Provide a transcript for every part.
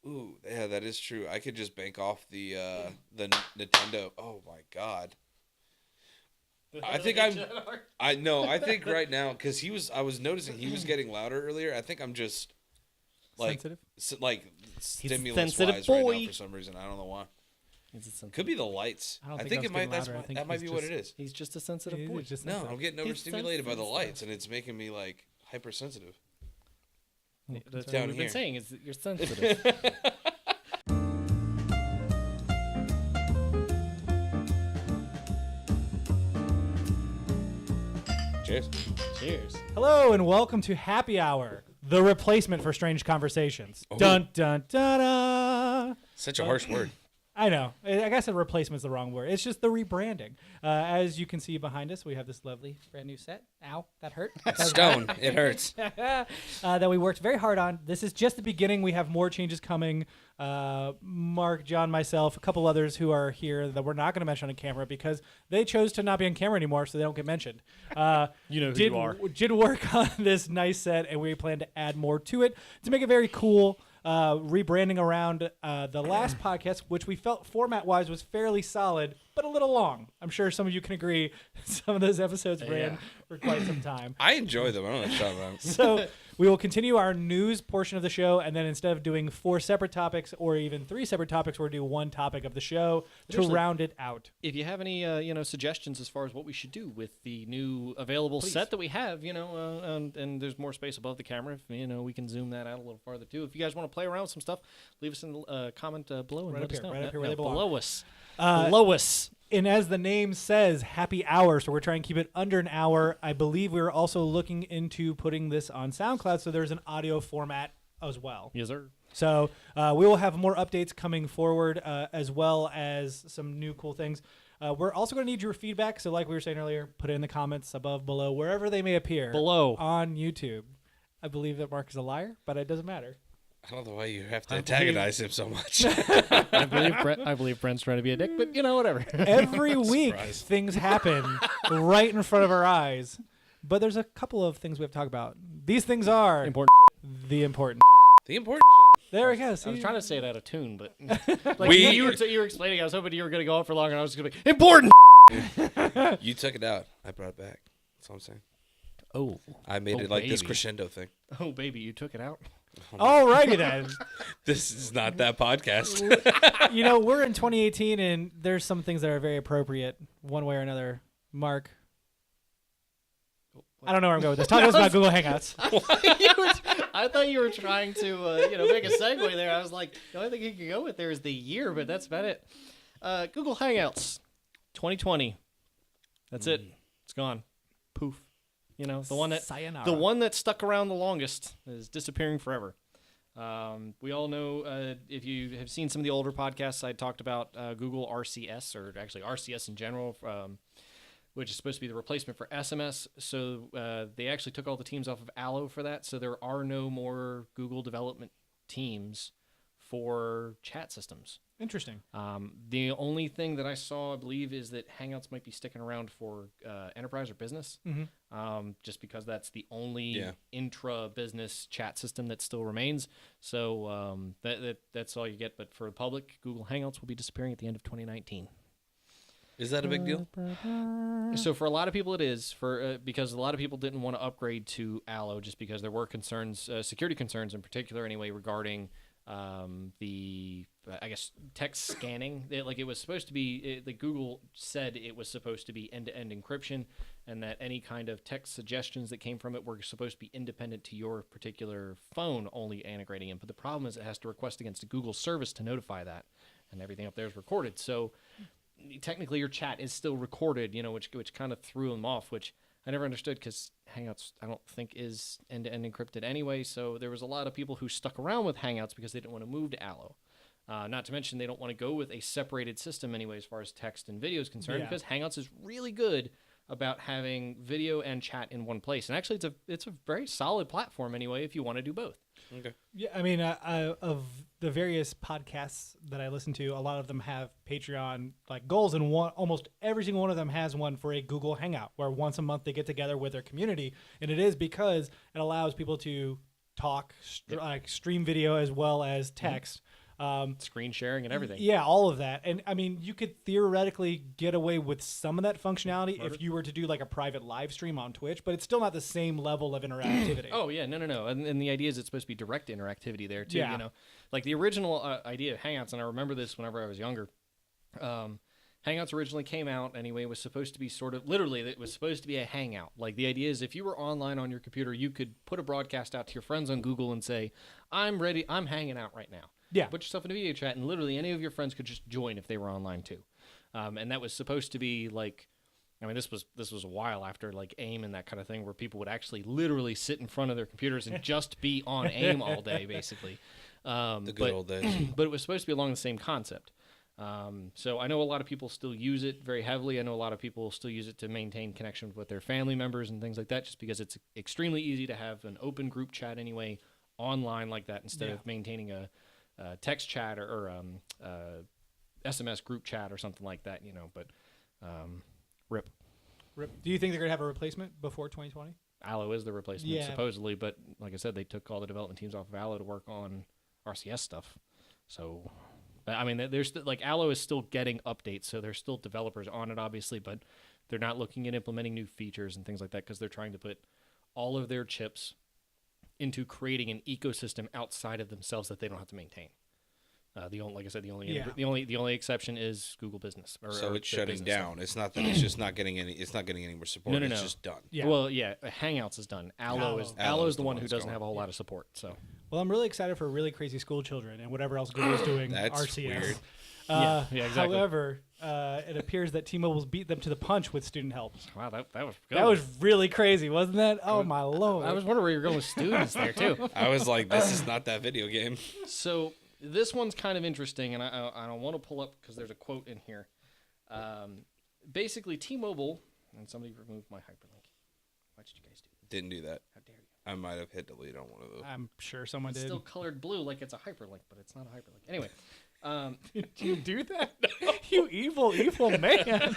Ooh, yeah, that is true. I could just bank off the Nintendo. Oh my God. I think I know. I think right now because I was noticing he was getting louder earlier. I think I'm just like Sensitive? like He's a stimulus sensitive wise right boy. now for some reason. I don't know why. He's a sensitive. Could be the lights. I don't I think think I it was might. getting That's louder. I what, think that might he's be what it just- is. He's just a sensitive He's boy. just No, sensitive. I'm getting He's overstimulated by the sensitive. lights, and it's making me like hypersensitive. That's Down what we've here. been saying is that you're sensitive. Cheers. Cheers. Hello and welcome to Happy Hour, the replacement for Strange Conversations. Oh. Dun dun dun dun. Such a harsh word. I know. I guess a replacement is the wrong word. It's just the rebranding. As you can see behind us, we have this lovely brand new set. Ow, that hurt. Stone. It hurts. That we worked very hard on. This is just the beginning. We have more changes coming. Mark, John, myself, a couple others who are here that we're not going to mention on camera because they chose to not be on camera anymore, so they don't get mentioned. You know who you are. Did work on this nice set, and we plan to add more to it to make it very cool. Rebranding around the last podcast, which we felt format-wise was fairly solid, but a little long. I'm sure some of you can agree. Some of those episodes ran for quite some time. I enjoy them. I don't know what about. So we will continue our news portion of the show, and then instead of doing 4 separate topics or even 3 separate topics, we'll do one topic of the show to Seriously. round it out. If you have any, suggestions as far as what we should do with the new available Please. set that we have, and there's more space above the camera, if we can zoom that out a little farther too. If you guys want to play around with some stuff, leave us in the comment below and Right let up us here, know. right up here Yeah, where they belong. below us. Uh, Below us. And as the name says, happy hour, so we're trying to keep it under an hour. I believe we were also looking into putting this on SoundCloud, so there's an audio format as well. Yes, sir. So we will have more updates coming forward, as well as some new cool things. We're also going to need your feedback. So like we were saying earlier, put it in the comments above, below, wherever they may appear. Below. On YouTube. I believe that Mark is a liar, but it doesn't matter. I don't know why you have to antagonize him so much. I believe Brent's trying to be a dick, but whatever. Every week, Surprise. things happen right in front of our eyes. But there's a couple of things we have to talk about. These things are Important. the important. The important There we go. I was See? trying to say it out of tune, but We- you were explaining. I was hoping you were going to go on for longer, and I was just going to be important. shit. You took it out. I brought it back. That's all I'm saying. Oh, I made it like this baby. crescendo thing. Oh, baby, you took it out. Alrighty then. This is not that podcast. We're in 2018, and there's some things that are very appropriate one way or another. Mark. I don't know where I'm going with this. Talk to us about Google Hangouts. I thought you were trying to, make a segue there. I was like, the only thing you can go with there is the year, but that's about it. Google Hangouts, 2020. That's it. It's gone. Poof. Sayonara. The one that stuck around the longest is disappearing forever. We all know, if you have seen some of the older podcasts, I talked about Google RCS, or actually RCS in general, which is supposed to be the replacement for SMS. So they actually took all the teams off of Allo for that. So there are no more Google development teams for chat systems. Interesting. The only thing that I saw, I believe, is that Hangouts might be sticking around for enterprise or business, just because that's the only intra-business chat system that still remains. So that's all you get. But for the public, Google Hangouts will be disappearing at the end of 2019. Is that a big deal? So for a lot of people, it is because a lot of people didn't want to upgrade to Allo just because there were concerns, security concerns in particular, anyway, regarding the text scanning. It was supposed to be, Google said it was supposed to be end-to-end encryption, and that any kind of text suggestions that came from it were supposed to be independent to your particular phone, only integrating in. But the problem is it has to request against a Google service to notify that, and everything up there is recorded. So technically your chat is still recorded, which kind of threw them off, which I never understood because Hangouts, I don't think, is end-to-end encrypted anyway. So there was a lot of people who stuck around with Hangouts because they didn't want to move to Allo. Not to mention they don't want to go with a separated system anyway as far as text and video is concerned, because Hangouts is really good about having video and chat in one place. And actually it's a very solid platform anyway if you want to do both. Okay. Yeah, I mean, of the various podcasts that I listen to, a lot of them have Patreon goals, and almost every single one of them has one for a Google Hangout, where once a month they get together with their community, and it is because it allows people to talk, like stream video as well as text. Screen sharing and everything. Yeah, all of that. And I mean, you could theoretically get away with some of that functionality if you were to do like a private live stream on Twitch, but it's still not the same level of interactivity. Oh yeah, no. And the idea is it's supposed to be direct interactivity there too. Yeah. You know, like the original idea of Hangouts, and I remember this whenever I was younger. Hangouts originally came out anyway, was supposed to be sort of literally it was supposed to be a hangout. Like the idea is if you were online on your computer, you could put a broadcast out to your friends on Google and say, "I'm ready. I'm hanging out right now." Yeah. Put yourself in a video chat, and literally any of your friends could just join if they were online too. And that was supposed to be like, I mean, this was a while after like AIM and that kind of thing, where people would actually literally sit in front of their computers and just be on AIM all day, basically. The good old days. But it was supposed to be along the same concept. So I know a lot of people still use it very heavily. I know a lot of people still use it to maintain connection with their family members and things like that, just because it's extremely easy to have an open group chat anyway online like that instead of maintaining a text chat or SMS group chat or something like that, you know. But rip. Do you think they're gonna have a replacement before 2020? Allo is the replacement Yeah. supposedly, but like I said, they took all the development teams off of Allo to work on RCS stuff. So, I mean, there's like Allo is still getting updates, so there's still developers on it, obviously, but they're not looking at implementing new features and things like that because they're trying to put all of their chips into creating an ecosystem outside of themselves that they don't have to maintain. Like I said, the only exception is Google Business. So it's shutting down. It's not that it's just not getting any. It's not getting any more support. No. It's just done. Yeah. Well, yeah, Hangouts is done. Allo is the one who doesn't have a whole lot of support. So Well, I'm really excited for Really Crazy School Children and whatever else Google's doing. That's RCS. weird. Yeah, exactly. However, it appears that T-Mobile's beat them to the punch with student help. wow, that was good. That was really crazy, wasn't that? Oh my lord! I was wondering where you're going with students there too. I was like, this is not that video game. So this one's kind of interesting, and I don't want to pull up because there's a quote in here. Basically, T-Mobile, and somebody removed my hyperlink. Why did you guys do that? Didn't do that. How dare you? I might have hit delete on one of those. I'm sure someone It's did. still colored blue like it's a hyperlink, but it's not a hyperlink. Anyway, Did you do that? You evil man.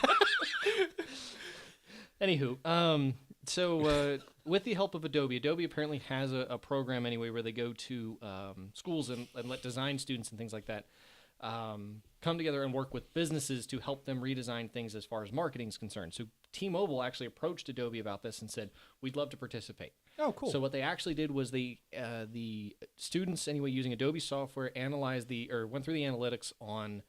Anywho, so with the help of Adobe apparently has a program anyway where they go to schools and let design students and things like that come together and work with businesses to help them redesign things as far as marketing is concerned. So T-Mobile actually approached Adobe about this and said, we'd love to participate. Oh, cool. So what they actually did was the students anyway using Adobe software went through the analytics on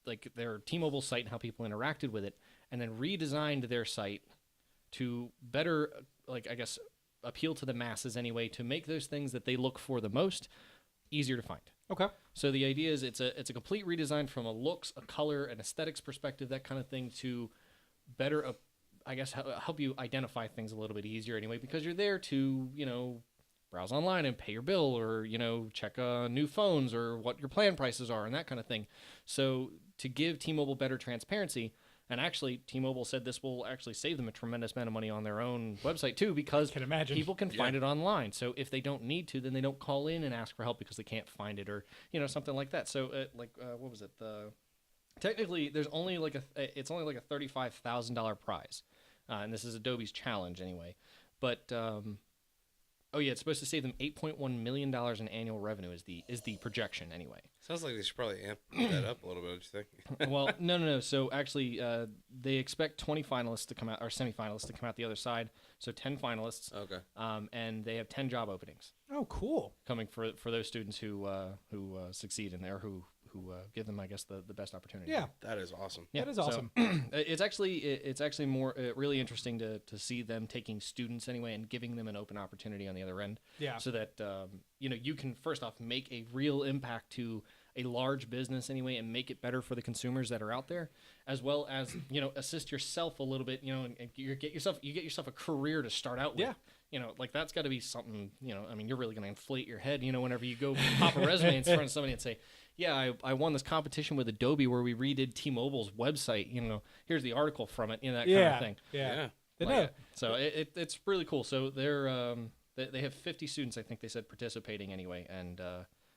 like their T-Mobile site and how people interacted with it, and then redesigned their site to better, like I guess, appeal to the masses anyway, to make those things that they look for the most easier to find. Okay. So the idea is it's a complete redesign from a looks, a color, an aesthetics perspective, that kind of thing, to better, I guess, help you identify things a little bit easier anyway, because you're there to, you know, browse online and pay your bill, or, you know, check new phones or what your plan prices are and that kind of thing. So to give T-Mobile better transparency, and actually T-Mobile said this will actually save them a tremendous amount of money on their own website too, because Can imagine. people can find it online. So if they don't need to, then they don't call in and ask for help because they can't find it, or, you know, something like that. So what was it? Technically there's only it's only like a $35,000 prize. And this is Adobe's challenge anyway. But it's supposed to save them $8.1 million in annual revenue is the projection anyway. Sounds like they should probably amp that up a little bit, don't you think? Well, no. So actually, they expect 20 finalists to come out, or semifinalists to come out the other side. So 10 finalists. Okay. And they have 10 job openings Oh, cool. coming for those students who succeed in there, who give them, I guess, the best opportunity. Yeah. That is awesome. That is so awesome. it's actually more really interesting to see them taking students anyway and giving them an open opportunity on the other end. Yeah. So that you can first off make a real impact to a large business anyway, and make it better for the consumers that are out there, as well as, you know, assist yourself a little bit, you know, and you get yourself a career to start out with. Yeah. You know, like that's got to be something, you know, I mean, you're really going to inflate your head, you know, whenever you go pop a resume in front of somebody and say, yeah, I won this competition with Adobe where we redid T-Mobile's website, you know, here's the article from it, you know, that kind of thing. Yeah. Yeah. Like, so it's really cool. So they have 50 students, I think they said, participating anyway, and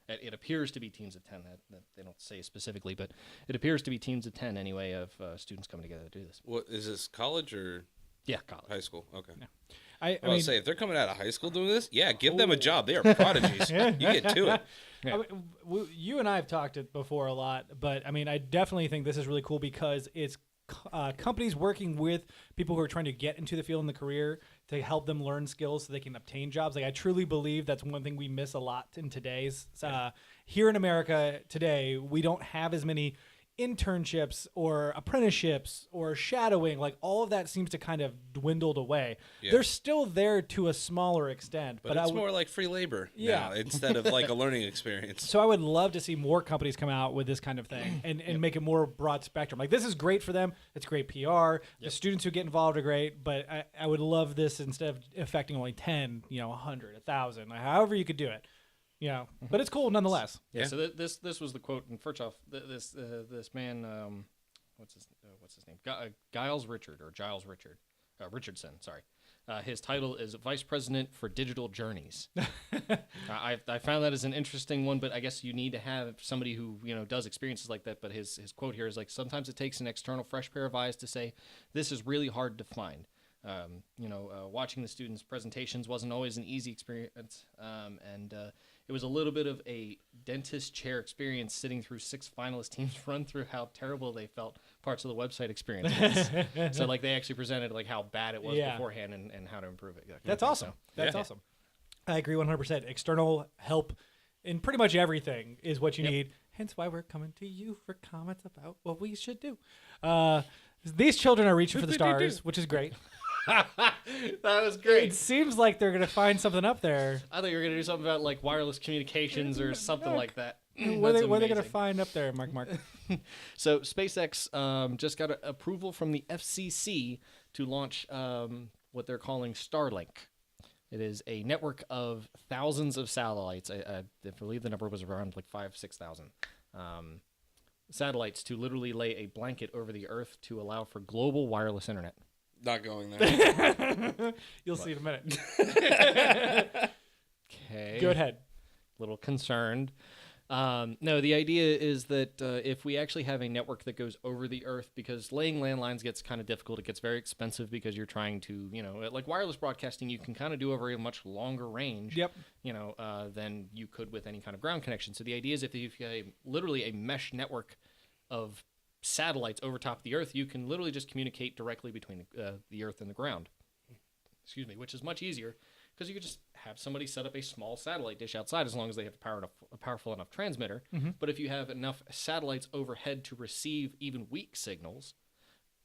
it appears to be teams of 10. That they don't say specifically, but it appears to be teams of 10 anyway of students coming together to do this. What is this, college or Yeah, college. high school? Okay. Yeah. I Well, mean, say if they're coming out of high school doing this, yeah, give them a job. They are prodigies. You get to it. Yeah. I mean, you and I have talked it before a lot, but I mean, I definitely think this is really cool because it's companies working with people who are trying to get into the field in the career to help them learn skills so they can obtain jobs. Like I truly believe that's one thing we miss a lot in today's here in America today. We don't have as many internships or apprenticeships or shadowing. Like all of that seems to kind of dwindled away. Yeah. They're still there to a smaller extent, But it's more like free labor Yeah. now instead of like a learning experience. So I would love to see more companies come out with this kind of thing and make it more broad spectrum. Like this is great for them. It's great PR. The students who get involved are great, but I would love this instead of affecting only 10, 100, 1,000, however you could do it. But it's cool nonetheless. Yeah. So this was the quote, and first off, this man, what's his name? Giles Richardson. Sorry, his title is Vice President for Digital Journeys. I found that as an interesting one, but I guess you need to have somebody who does experiences like that. But his quote here is like, sometimes it takes an external fresh pair of eyes to say this is really hard to find. Watching the students' presentations wasn't always an easy experience, and it was a little bit of a dentist chair experience sitting through 6 finalist teams run through how terrible they felt parts of the website experience was. So like they actually presented like how bad it was beforehand and how to improve it. That's awesome. That's awesome. I agree 100%. External help in pretty much everything is what you need. Hence why we're coming to you for comments about what we should do. These children are reaching for the stars, which is great. That was great. It seems like they're going to find something up there. I thought you were going to do something about like wireless communications or something like that. What are they going to find up there, Mark? So SpaceX just got approval from the FCC to launch what they're calling Starlink. It is a network of thousands of satellites. I believe the number was around like 5,000-6,000 satellites to literally lay a blanket over the Earth to allow for global wireless internet. Not going there. You'll see in a minute. Okay. Go ahead. Little concerned. No, the idea is that if we actually have a network that goes over the Earth, because laying landlines gets kind of difficult, it gets very expensive because you're trying to, like wireless broadcasting, you can kind of do over a much longer range, than you could with any kind of ground connection. So the idea is if you have literally a mesh network of satellites over top of the Earth, you can literally just communicate directly between the Earth and the ground. Excuse me, which is much easier because you could just have somebody set up a small satellite dish outside as long as they have a powerful enough transmitter. Mm-hmm. But if you have enough satellites overhead to receive even weak signals,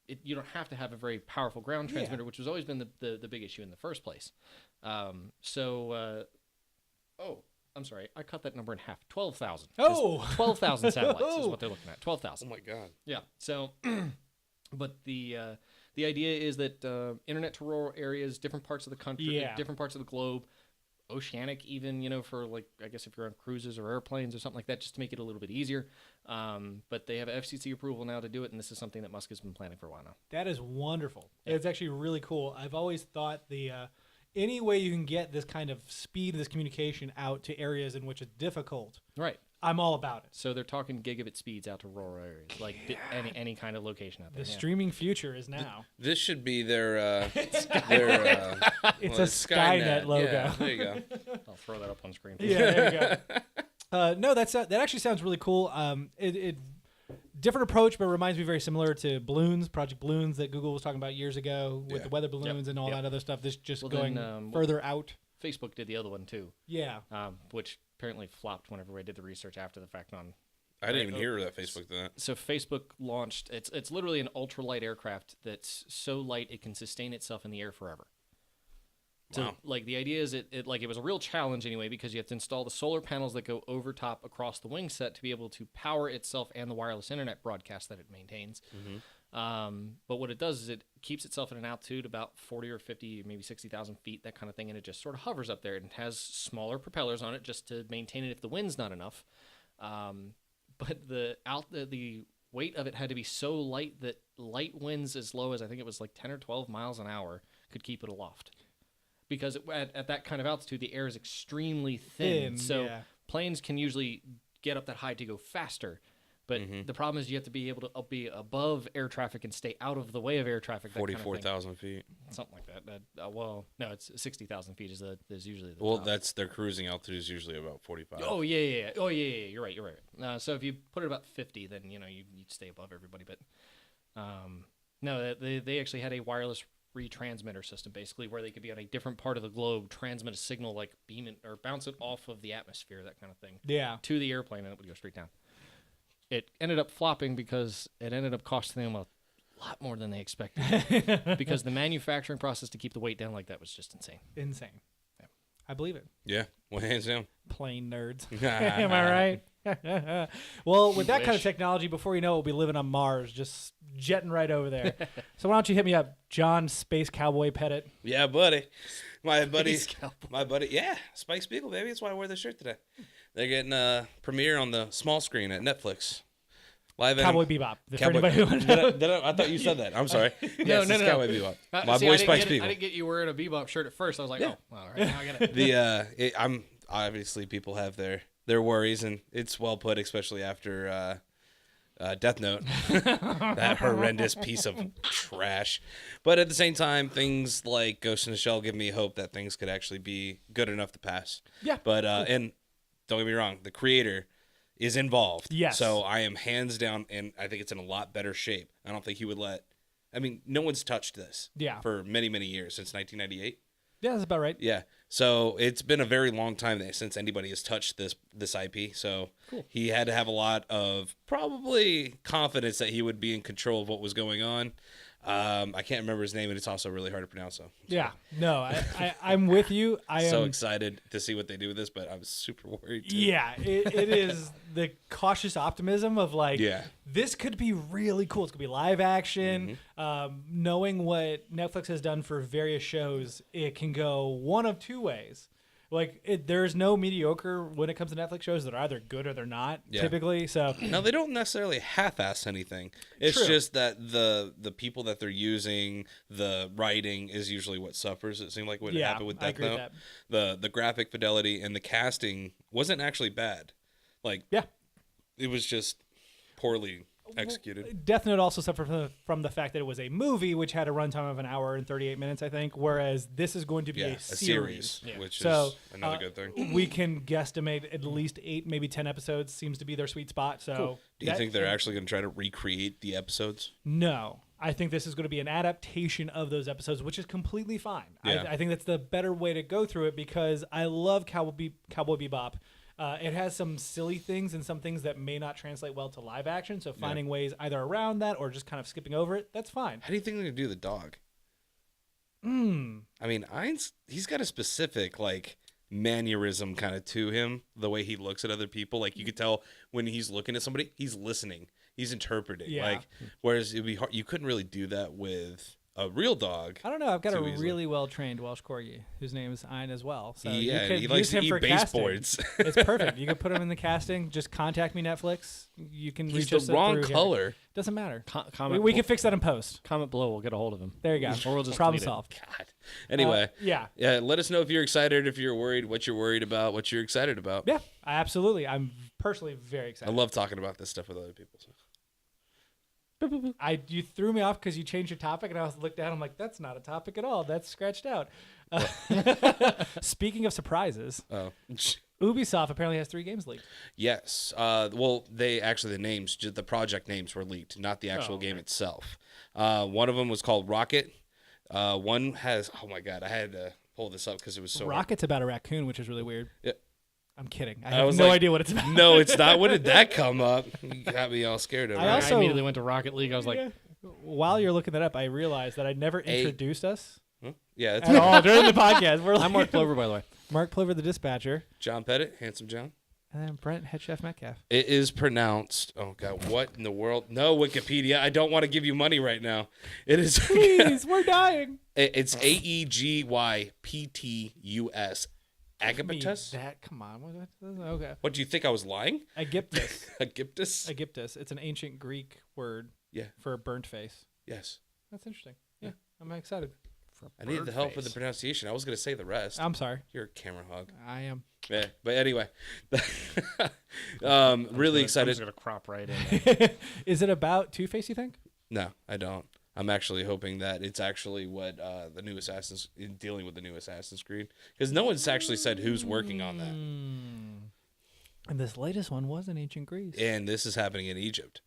you don't have to have a very powerful ground transmitter, which has always been the big issue in the first place. I'm sorry, I cut that number in half. 12,000. Oh! 12,000 satellites is what they're looking at. 12,000. Oh my God. Yeah. So, but the idea is that internet to rural areas, different parts of the country, different parts of the globe, oceanic even, for like, I guess if you're on cruises or airplanes or something like that, just to make it a little bit easier. But they have FCC approval now to do it, and this is something that Musk has been planning for a while now. That is wonderful. Yeah. It's actually really cool. I've always thought any way you can get this kind of speed, this communication out to areas in which it's difficult. Right. I'm all about it. So they're talking gigabit speeds out to rural areas, like any kind of location out there. The streaming future is now. This should be their it's a Skynet logo. Yeah, there you go. I'll throw that up on screen. Yeah, there you go. No, that actually sounds really cool. It different approach, but reminds me very similar to Balloons, Project Balloons that Google was talking about years ago with the weather balloons and all that other stuff. This just going further out. Facebook did the other one too. Yeah. Which apparently flopped whenever I did the research after the fact on. I didn't even hear that Facebook did that. So Facebook launched. It's literally an ultralight aircraft that's so light it can sustain itself in the air forever. So, wow. like, the idea is it was a real challenge anyway, because you have to install the solar panels that go over top across the wing set to be able to power itself and the wireless internet broadcast that it maintains. Mm-hmm. But what it does is it keeps itself at an altitude about 40 or 50, maybe 60,000 feet, that kind of thing, and it just sort of hovers up there and has smaller propellers on it just to maintain it if the wind's not enough. But the weight of it had to be so light that light winds as low as I think it was like 10 or 12 miles an hour could keep it aloft. Because at that kind of altitude, the air is extremely thin. So planes can usually get up that high to go faster. But Mhm. the problem is you have to be able to be above air traffic and stay out of the way of air traffic. That kind of thing. 44,000 feet. Something like that. Well, no, it's 60,000 feet is usually the Well, top. that's their cruising altitude is usually about 45. Oh yeah. Oh yeah. You're right. So if you put it about 50, then you'd stay above everybody. But no, they actually had a wireless retransmitter system basically where they could be on a different part of the globe, transmit a signal, like beam it or bounce it off of the atmosphere, that kind of thing, Yeah. to the airplane, and it would go straight down. It ended up flopping because it ended up costing them a lot more than they expected because the manufacturing process to keep the weight down like that was just insane. Insane. Yeah. I believe it. Yeah, well, hands down. Plain nerds. Am I right? Well, with that kind of Wish. technology, before you know it, we'll be living on Mars, just jetting right over there. So why don't you hit me up, John Space Cowboy Pettit? Yeah, buddy. My buddy. Space Cowboy. My buddy. Yeah, Spike Spiegel, baby. That's why I wear this shirt today. They're getting a premiere on the small screen at Netflix. Live Cowboy Bebop. For Cowboy. anybody who I thought you said that. I'm sorry. No, Yes, no, it's no. Cowboy Bebop. My See, boy I didn't Spike get it- Spiegel. I didn't get you wearing a Bebop shirt at first. I was like, Yeah. oh, all right, now I get it. I'm obviously people have their worries, and it's well put, especially after Death Note, that horrendous piece of trash. But at the same time, things like Ghost in the Shell give me hope that things could actually be good enough to pass. Yeah. But and don't get me wrong, the creator is involved. Yes. So I am hands down, and I think it's in a lot better shape. I don't think he would let. I mean, no one's touched this. Yeah. For many years since 1998. Yeah, that's about right. Yeah. So it's been a very long time since anybody has touched this IP. So he had to have a lot of probably confidence that he would be in control of what was going on. I can't remember his name, and it's also really hard to pronounce. So Yeah. No, I'm with you. I am so excited to see what they do with this, but I'm super worried too. Yeah, it is the cautious optimism of like, Yeah. this could be really cool. It's going to be live action. Knowing what Netflix has done for various shows, it can go one of two ways. Like, there's no mediocre when it comes to Netflix shows that are either good or they're not, Yeah. typically. So, Now they don't necessarily half-ass anything. It's True. just that the people that they're using, the writing is usually what suffers. It seemed like what Yeah, happened with I Death agree with Note. The graphic fidelity and the casting wasn't actually bad. Like yeah. it was just poorly executed. Death Note also suffered from the fact that it was a movie, which had a runtime of an hour and 38 minutes, I think, whereas this is going to be Yeah, a series. which So, is another good thing. We can guesstimate at least 8, maybe 10 episodes seems to be their sweet spot. So, Do you that- think they're actually going to try to recreate the episodes? No, I think this is going to be an adaptation of those episodes, which is completely fine. Yeah. I think that's the better way to go through it because I love Cowboy Bebop. It has some silly things and some things that may not translate well to live action. So finding ways either around that or just kind of skipping over it, that's fine. How do you think they're going to do the dog? Mm. I mean, he's got a specific like mannerism kind of to him, the way he looks at other people. Like you could tell when he's looking at somebody, he's listening, he's interpreting. Yeah. Like whereas it'd be hard, you couldn't really do that with a real dog. I don't know. I've got a Too easily. really well trained Welsh Corgi whose name is Ein as well. So Yeah, you could he likes use to him eat for casting. baseboards. It's perfect. You can put him in the casting. Just contact me, Netflix. You can He's reach the us wrong through here. color. Doesn't matter. Comment We can fix that in post. comment below. We'll get a hold of him. There you go. Or we'll just Problem delete it. solved. God. Anyway, Yeah. yeah. Let us know if you're excited, if you're worried, what you're worried about, what you're excited about. Yeah, absolutely. I'm personally very I excited. love talking about this stuff with other people. So. You threw me off because you changed your topic, and I was looked down. I'm like, that's not a topic at all. That's scratched out. Speaking of surprises, Oh. Ubisoft apparently has 3 games leaked. Yes. Well, the names, just the project names were leaked, not the actual game itself. One of them was called Rocket. One has, oh my God, I had to pull this up because it was so. Rocket's about a raccoon, which is really weird. Yeah. I'm kidding. I I have was no like, idea what it's about. No, it's not. When did that come up? You got me all scared over I it. also- I immediately went to Rocket League. I was like, Yeah. While you're looking that up, I realized that I never introduced us Huh? Yeah, it's at all during the podcast. We're like, I'm Mark Plover, by the way. Mark Plover, the dispatcher, John Pettit, Handsome John. and then Brent, head chef Metcalf. It is pronounced. Oh God, what in the world? No, Wikipedia. I don't want to give you money right now. It is. Please, we're dying. It's Aegyptus. Agapetus. That come on. Okay. What do you think? I was lying? Aegyptus. Aegyptus. Aegyptus. It's an ancient Greek word Yeah. for burnt face. Yes. That's interesting. Yeah, I'm excited. for I needed the help with the Birdface. pronunciation. I was going to say the rest. I'm sorry. You're a camera hog. I am. Yeah, but anyway, really I'm excited. just gonna crop right in there. Is it about Two-Face, you think? No, I don't. I'm actually hoping that it's actually what the new Assassin's in dealing with the new Assassin's Creed, because no one's actually said who's working on that, And this latest one was in ancient Greece. and this is happening in Egypt,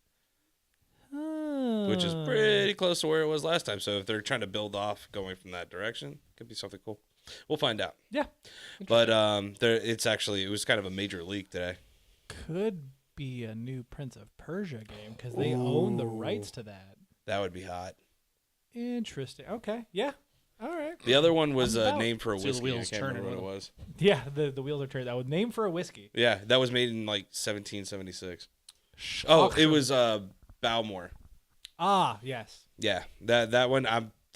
Oh. which is pretty close to where it was last time. So if they're trying to build off going from that direction, could be something cool. We'll find out. Yeah. But it was kind of a major leak today. Could be a new Prince of Persia game because they own the rights to that. That would be hot. Interesting. Okay. Yeah. All right. The other one was I'm a about. name for a See the whiskey. I wheels can't remember what turning it a was. Yeah. The wheels are turned. That was named for a whiskey. Yeah, that was made in like 1776. Oh, it was Balmore. Ah, yes. Yeah, that one.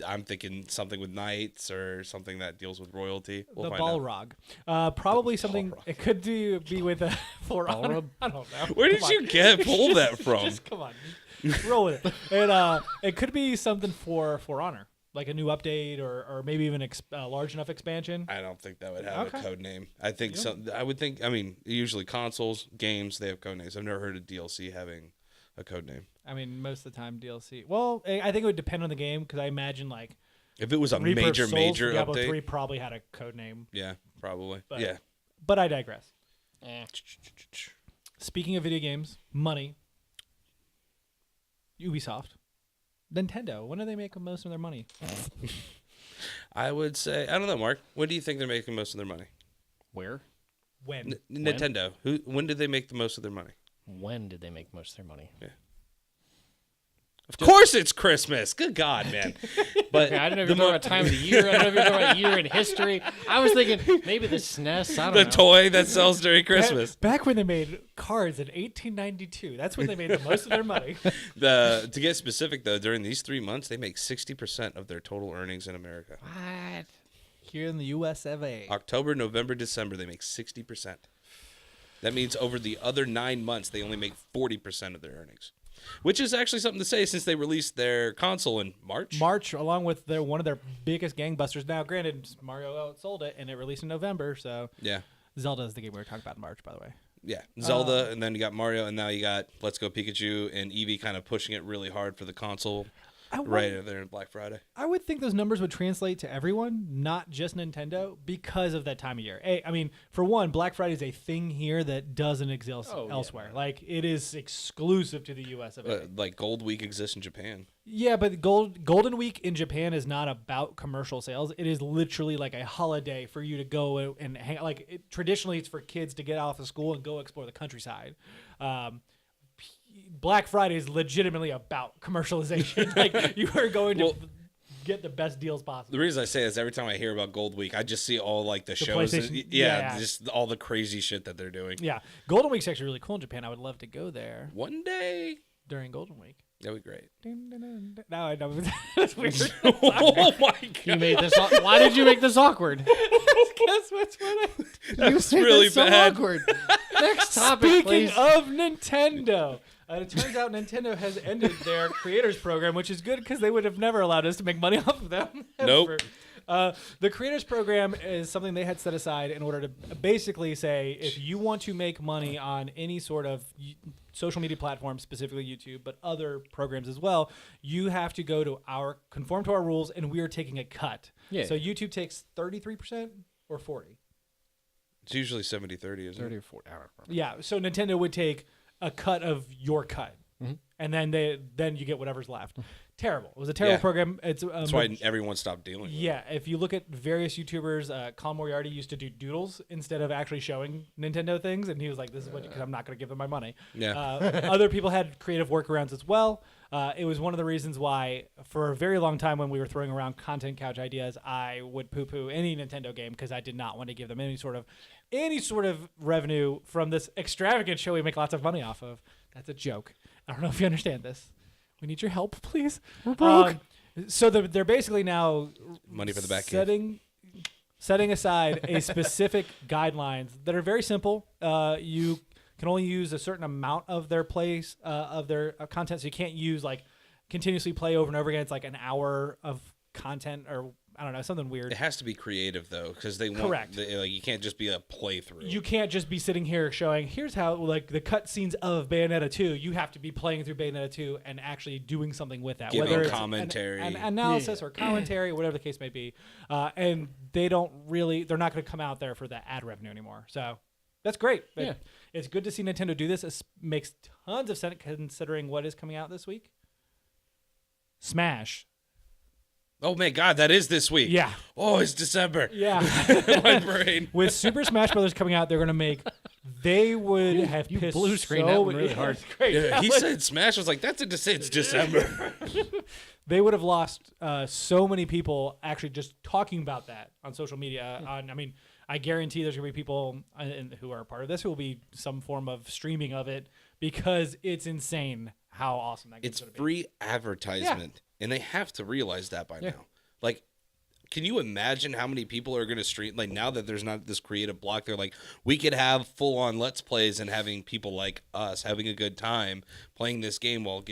I'm thinking something with knights or something that deals with royalty. We'll The find out. Balrog. Probably something. Balrog. It could be with a For Honor. Balrog? I don't know. Where did Come you on. pull that from? Just come on. Just roll with it. And it could be something for Honor, like a new update or maybe even a large enough expansion. I don't think that would have Okay. a code name. I think I would think. I mean, usually consoles, games, they have code names. I've never heard of DLC having a code name. I mean, most of the time DLC. Well, I think it would depend on the game because I imagine like If it was a Reaper of major Souls for Diablo update, 3 probably had a code name. yeah, probably. But- Yeah. But I digress. Eh. Speaking of video games, money. Ubisoft, Nintendo. When do they make most of their money? I would say I don't know, Mark. When do you think they're making most of their money? Where? When? Nintendo. When did they make the most of their money? When did they make most of their money? Of course, it's Christmas. Good God, man! But Okay, I don't know if you're talking about time of the year. I don't know if you're talking about year in history. I was thinking maybe the SNES. I don't the know. toy that sells during Christmas. Back when they made cards in 1892. That's when they made the most of their money. To get specific though, during these 3 months, they make 60% of their total earnings in America. What? Here in the U.S. of A. October, November, December, they make 60%. That means over the other 9 months, they only make 40% of their earnings, which is actually something to say since they released their console in March. March, along with one of their biggest gangbusters. Now, granted, Mario outsold it, and it released in November, so Yeah. Zelda is the game we were talking about in March, by the way. Yeah, Zelda, and then you got Mario, and now you got Let's Go Pikachu and Eevee kind of pushing it really hard for the console right there in Black Friday. I would think those numbers would translate to everyone, not just Nintendo, because of that time of year. I mean, for one, Black Friday is a thing here that doesn't exist elsewhere. Like, it is exclusive to the U.S. of A. Like Gold Week exists in Japan. Yeah, but Golden Week in Japan is not about commercial sales. It is literally like a holiday for you to go and hang. Like traditionally, it's for kids to get off of school and go explore the countryside. Black Friday is legitimately about commercialization. Like you are going to get the best deals possible. The reason I say is every time I hear about Gold Week, I just see all like the shows. PlayStation- Yeah, yeah. just all the crazy shit that they're doing. Yeah, Golden Week's actually really cool in Japan. I would love to go there One day, during Golden Week. that'd be great. Now I know that's weird. Oh my You god, made this. Why did you make this awkward? Guess what's what that's really so bad. awkward. Next topic, Speaking please. of Nintendo, it turns out Nintendo has ended their creators program, which is good because they would have never allowed us to make money off of them. Nope. The creators program is something they had set aside in order to basically say if you want to make money on any sort of social media platform, specifically YouTube, but other programs as well, you have to go to conform to our rules, and we are taking a cut. Yeah. So YouTube takes 33% or 40%. It's usually 70-30, isn't 30 it? or 40. I don't remember. Yeah, so Nintendo would take a cut of your cut, Mm-hmm. and then you get whatever's left. Terrible. It was a terrible Yeah. program. That's why everyone stopped dealing with it. Yeah, if you look at various YouTubers, Colin Moriarty used to do doodles instead of actually showing Nintendo things, and he was like, "This is what because I'm not going to give them my money." Yeah. Other people had creative workarounds as well. It was one of the reasons why, for a very long time, when we were throwing around content couch ideas, I would poo-poo any Nintendo game because I did not want to give them any sort of revenue from this extravagant show we make lots of money off of. That's a joke. I don't know if you understand this. We need your help, please. We're broke. So they're basically now Money for the back cave. setting aside a specific guidelines that are very simple. You can only use a certain amount of their content, so you can't use like continuously play over and over again. It's like an hour of content or I don't know, something weird. It has to be creative though, because they want. Correct. Like you can't just be a playthrough. You can't just be sitting here showing, here's how, like, the cutscenes of Bayonetta 2. You have to be playing through Bayonetta 2 and actually doing something with that. Giving whether commentary. It's an analysis or commentary, whatever the case may be. And they're not going to come out there for that ad revenue anymore. So that's great. Yeah. It's good to see Nintendo do this. It makes tons of sense considering what is coming out this week. Smash. Oh my God, that is this week. Yeah. Oh, it's December. Yeah. My brain. With Super Smash Brothers coming out, they're going to make. They would have you pissed blue screen so that one really yeah, hard. it's great. Yeah, he said Smash. I was like, it's December. They would have lost so many people actually just talking about that on social media. I guarantee there's going to be people who are a part of this who will be some form of streaming of it because it's insane how awesome that game's It's going to be. free advertisement, and they have to realize that by now. Like, can you imagine how many people are going to stream? Like, now that there's not this creative block, they're like, we could have full-on Let's Plays and having people like us having a good time playing this game while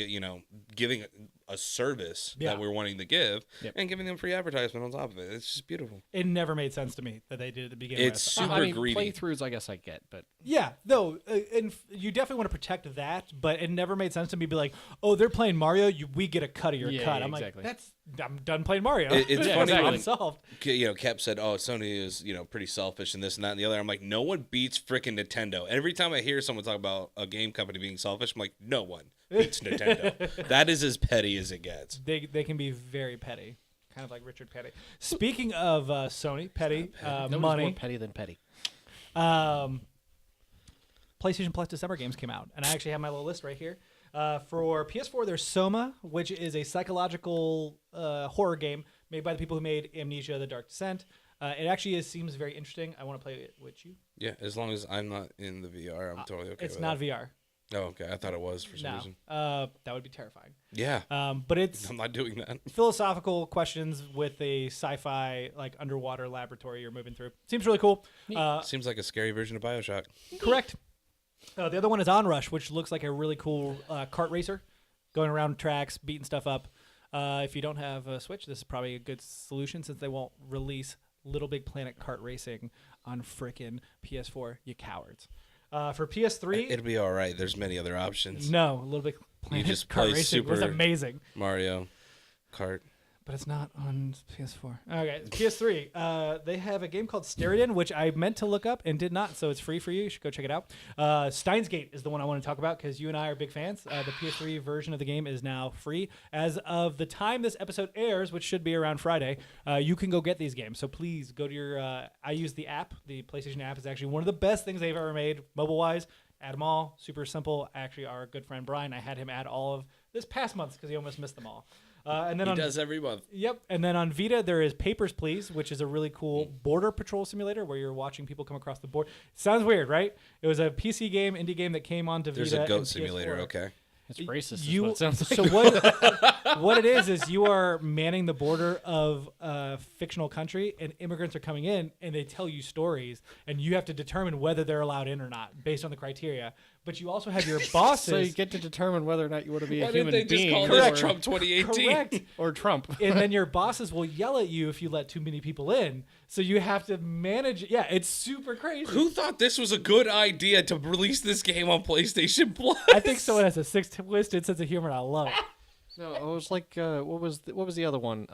giving a service that we're wanting to give and giving them free advertisement on top of it. It's just beautiful. It never made sense to me that they did at the beginning. It's super greedy. Playthroughs, I guess I get, but yeah, no, and you definitely want to protect that, but it never made sense to me to be like, oh, they're playing Mario, we get a cut of your cut. I'm exactly. like, I'm done playing Mario. It's funny I'm when solved. Kep said, "Oh, Sony is pretty selfish and this and that and the other." I'm like, no one beats freaking Nintendo. Every time I hear someone talk about a game company being selfish, I'm like, no one beats Nintendo. That is as petty as it gets. They can be very petty, kind of like Richard Petty. Speaking of Sony petty, nobody's money. more petty than petty. PlayStation Plus December games came out, and I actually have my little list right here. For PS4, there's Soma, which is a psychological horror game made by the people who made Amnesia: The Dark Descent. It actually seems very interesting. I want to play it with you. Yeah, as long as I'm not in the VR, I'm totally okay. It's with not that. VR. Oh, okay. I thought it was for some reason. That would be terrifying. Yeah. But it's I'm not doing that. philosophical questions with a sci-fi like underwater laboratory you're moving through. Seems really cool. Seems like a scary version of BioShock. Correct. The other one is Onrush, which looks like a really cool kart racer, going around tracks, beating stuff up. If you don't have a Switch, this is probably a good solution since they won't release Little Big Planet kart racing on frickin' PS4. You cowards. For PS3, It'll be all right. There's many other options. no, Little Big Planet just kart play racing was Super- amazing. Mario Kart. But it's not on PS4. Okay, PS3. They have a game called Steriden, which I meant to look up and did not, so it's free for you. You should go check it out. Steins Gate is the one I want to talk about because you and I are big fans. The PS3 version of the game is now free. As of the time this episode airs, which should be around Friday, you can go get these games. So please go to your... I use the app. The PlayStation app is actually one of the best things they've ever made, mobile-wise. Add them all. Super simple. Actually, our good friend Brian, I had him add all of this past month because he almost missed them all. And then He does every month. Yep. And then on Vita, there is Papers, Please, which is a really cool border patrol simulator where you're watching people come across the border. Sounds weird, right? It was a PC game, indie game that came onto There's Vita. a goat and simulator, PS4. okay. It's racist. Is You, what it sounds like. so what it is you are manning the border of a fictional country, and immigrants are coming in, and they tell you stories, and you have to determine whether they're allowed in or not based on the criteria. But you also have your bosses. So you get to determine whether or not you want to be a Why human didn't they just being call Correct. this Trump 2018? Correct. or Trump. And then your bosses will yell at you if you let too many people in. So you have to manage. Yeah, it's super crazy. Who thought this was a good idea to release this game on PlayStation Plus? I think someone has a twisted sense of humor. And I love it. No, it was like what was the other one?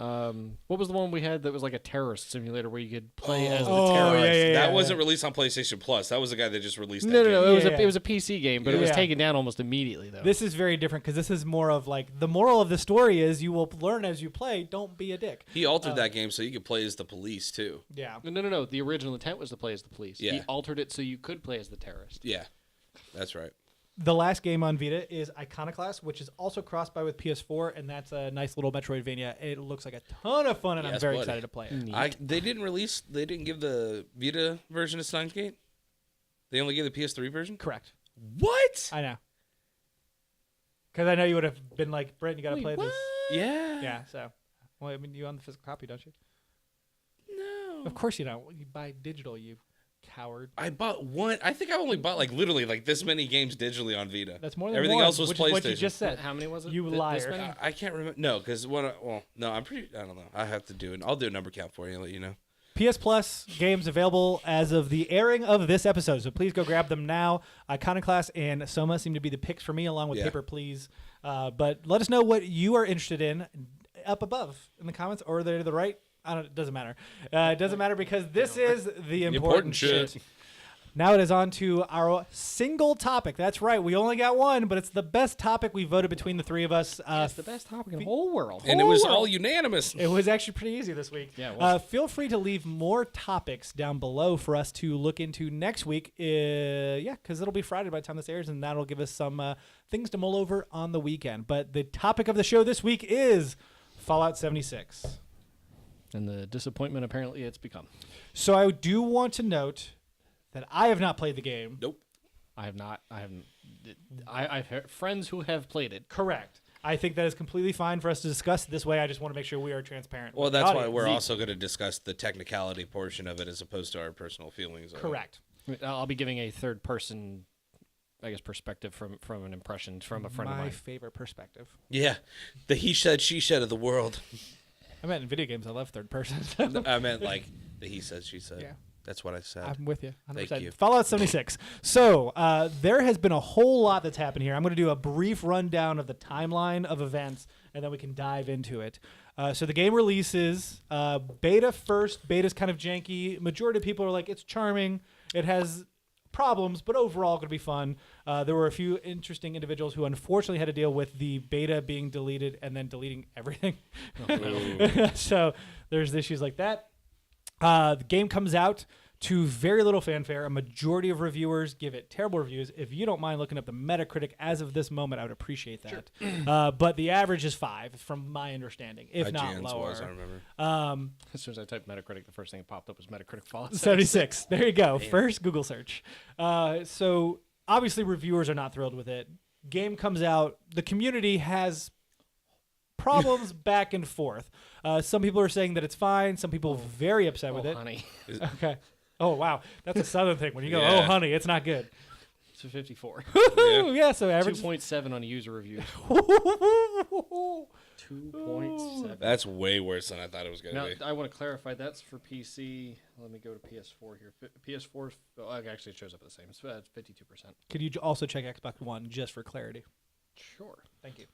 What was the one we had that was like a terrorist simulator where you could play as the terrorist? yeah. That wasn't released on PlayStation Plus. That was the guy that just released that No, game. it was Yeah. it was a PC game, but it was Yeah. taken down almost immediately though. This is very different because this is more of like the moral of the story is you will learn as you play. Don't be a dick. He altered that game so you could play as the police, too. Yeah. No. The original intent was to play as the police. Yeah. He altered it so you could play as the terrorist. Yeah, that's right. The last game on Vita is Iconoclast, which is also cross-buy with PS4, and that's a nice little Metroidvania. It looks like a ton of fun, and I'm Yes, very buddy. excited to play it. They didn't give the Vita version of Steins Gate? They only gave the PS3 version? Correct. What? I know. Because I know you would have been like, Brent, you got to play this. Yeah. Yeah, so. Well, I mean, you own the physical copy, don't you? No. Of course you don't. You buy digital, you coward. I bought one. I think I only bought like literally like this many games digitally on Vita. That's more than everything one, else was which PlayStation. is what you just said. How many was it? You This liar. many? I can't remember. No, because one. Well, no, I'm pretty. I don't know. I have to do it. I'll do a number count for you and let you know. PS Plus games available as of the airing of this episode, so please go grab them now. Iconoclast and Soma seem to be the picks for me, along with Yeah. Paper Please. But let us know what you are interested in up above in the comments, or they're to the right. It doesn't matter. It doesn't matter because this is the important shit. Now it is on to our single topic. That's right. We only got one, but it's the best topic we voted between the three of us. It's the best topic in the whole world. And it was all unanimous. It was actually pretty easy this week. Yeah, it was. Feel free to leave more topics down below for us to look into next week. Because it'll be Friday by the time this airs, and that'll give us some things to mull over on the weekend. But the topic of the show this week is Fallout 76. And the disappointment apparently it's become. So I do want to note that I have not played the game. Nope. I have not. I haven't. I've heard friends who have played it. Correct. I think that is completely fine for us to discuss it this way. I just want to make sure we are transparent. Well, with the that's why audience. we're also going to discuss the technicality portion of it as opposed to our personal feelings. of it. Correct. I'll be giving a third person, I guess, perspective from an impression from a friend of My mine. favorite perspective. Yeah, the he said, she said of the world. I meant in video games, I love third person. I meant like the he said, she said. Yeah. That's what I said. I'm with you. 100%. Thank you. Fallout 76. So there has been a whole lot that's happened here. I'm going to do a brief rundown of the timeline of events, and then we can dive into it. So the game releases beta first. Beta's kind of janky. Majority of people are like, it's charming. It has problems, but overall going to be fun. There were a few interesting individuals who unfortunately had to deal with the beta being deleted and then deleting everything. So there's issues like that. The game comes out to very little fanfare. A majority of reviewers give it terrible reviews. If you don't mind looking up the Metacritic as of this moment, I would appreciate that. Sure. But the average is 5, from my understanding, if not IGN's lower. was, I remember. As soon as I typed Metacritic, the first thing that popped up was Metacritic Fallout 76. There you go. First Google search. So obviously reviewers are not thrilled with it. Game comes out. The community has problems back and forth. Some people are saying that it's fine. Some people very upset with it. Honey. Okay. Oh, wow. That's a southern thing. When you go, Yeah. oh, honey, it's not good. It's a 54. Yeah, so average. 2.7 on user reviews. 2.7. That's way worse than I thought it was going Now, to be. I want to clarify that's for PC. Let me go to PS4 here. PS4, actually, it shows up the same. It's 52%. Could you also check Xbox One just for clarity? Sure. Thank you.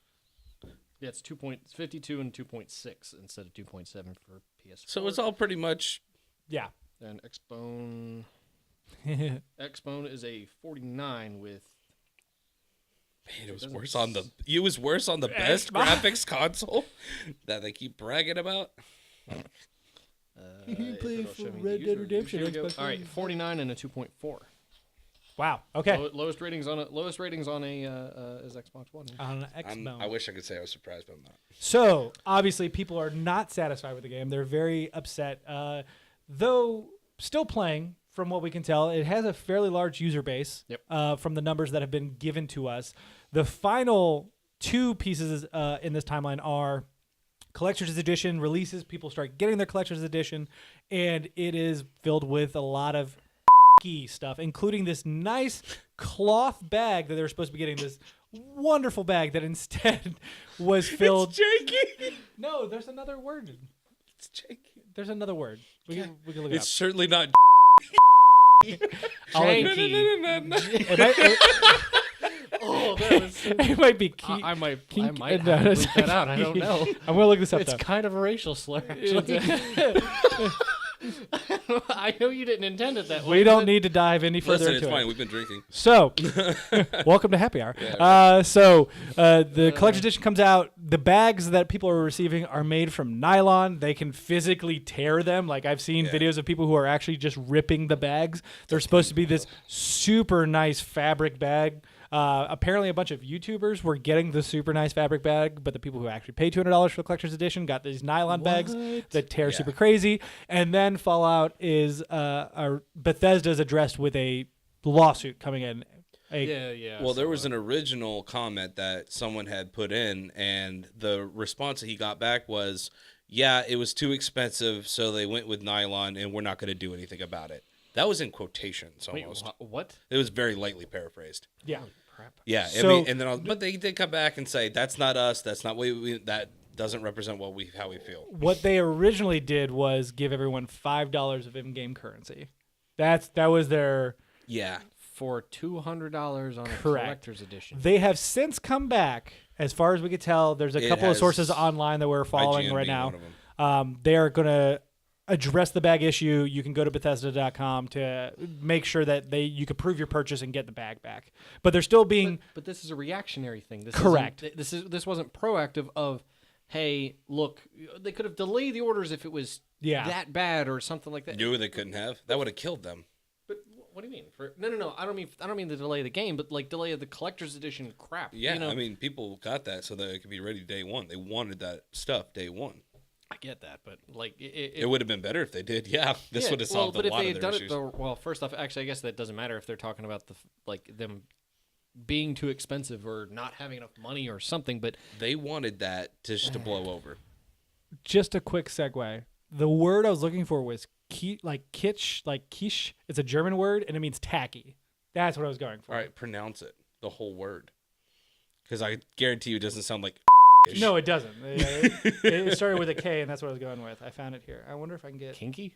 Yeah, it's 52 and 2.6 instead of 2.7 for PS4. So it's all pretty much. Yeah. And Xbone is a 49 with. Man, it was doesn't worse on the. It was worse on the best graphics console that they keep bragging about. You play it'll for show me Red the Dead user reviews. Redemption, Here we go. Xbox All right, One. 49 and a 2.4. Wow. Okay. Lowest ratings on a is Xbox One. On an I wish I could say I was surprised, but I'm not. So obviously, people are not satisfied with the game. They're very upset. Though still playing, from what we can tell, it has a fairly large user base. Yep. From the numbers that have been given to us, the final 2 pieces in this timeline are collector's edition releases. People start getting their collector's edition, and it is filled with a lot of stuff, including this nice cloth bag that they were supposed to be getting. This wonderful bag that instead was filled. It's janky. No, there's another word. It's janky. There's another word. We can look it It's certainly not. up. Oh, that was. It might be key. I might kink- have no, to it's bleep that out. I don't know. I'm gonna look this up. It's though. kind of a racial slur. Actually. I know you didn't intend it that way. We don't need to dive any further Listen, into it's fine. it. We've been drinking. So, welcome to Happy Hour. The collector's edition comes out. The bags that people are receiving are made from nylon. They can physically tear them. Like I've seen videos of people who are actually just ripping the bags. They're supposed to be this super nice fabric bag. Apparently, a bunch of YouTubers were getting the super nice fabric bag, but the people who actually paid $200 for the collector's edition got these nylon bags that tear super crazy. And then Fallout is Bethesda's addressed with a lawsuit coming in. Yeah. Well, there was an original comment that someone had put in, and the response that he got back was, yeah, it was too expensive, so they went with nylon, and we're not going to do anything about it. That was in quotations Wait, almost. what? It was very lightly paraphrased. Yeah. Crap. Yeah, So- I mean, and then but they did come back and say that's not us. That's not that doesn't represent how we feel. What they originally did was give everyone $5 of in-game currency. That was their. Yeah, For $200 on a Correct. collector's edition. They have since come back, as far as we could tell. There's a It couple of has sources online that we're following IGN right being now. one of them. They are going to address the bag issue. You can go to Bethesda.com to make sure that you can prove your purchase and get the bag back. But they're still being But this is a reactionary thing. This Correct. This wasn't proactive of, hey, look, they could have delayed the orders if it was that bad or something like that. Knew they couldn't have. That would have killed them. But what do you mean? No. I don't mean to delay the game, but like delay of the collector's edition crap. Yeah, you know? I mean, people got that so that it could be ready day one. They wanted that stuff day one. I get that, but like It would have been better if they did. Yeah, this would have solved but a if lot they of had their done issues. it, well, first off, actually, I guess that doesn't matter if they're talking about them being too expensive or not having enough money or something. But They wanted that just to blow over. just a quick segue. The word I was looking for was kitsch, like quiche. It's a German word, and it means tacky. That's what I was going for. All right, pronounce it, the whole word, because I guarantee you it doesn't sound like. No, it doesn't. It started with a K, and that's what I was going with. I found it here. I wonder if I can get. kinky.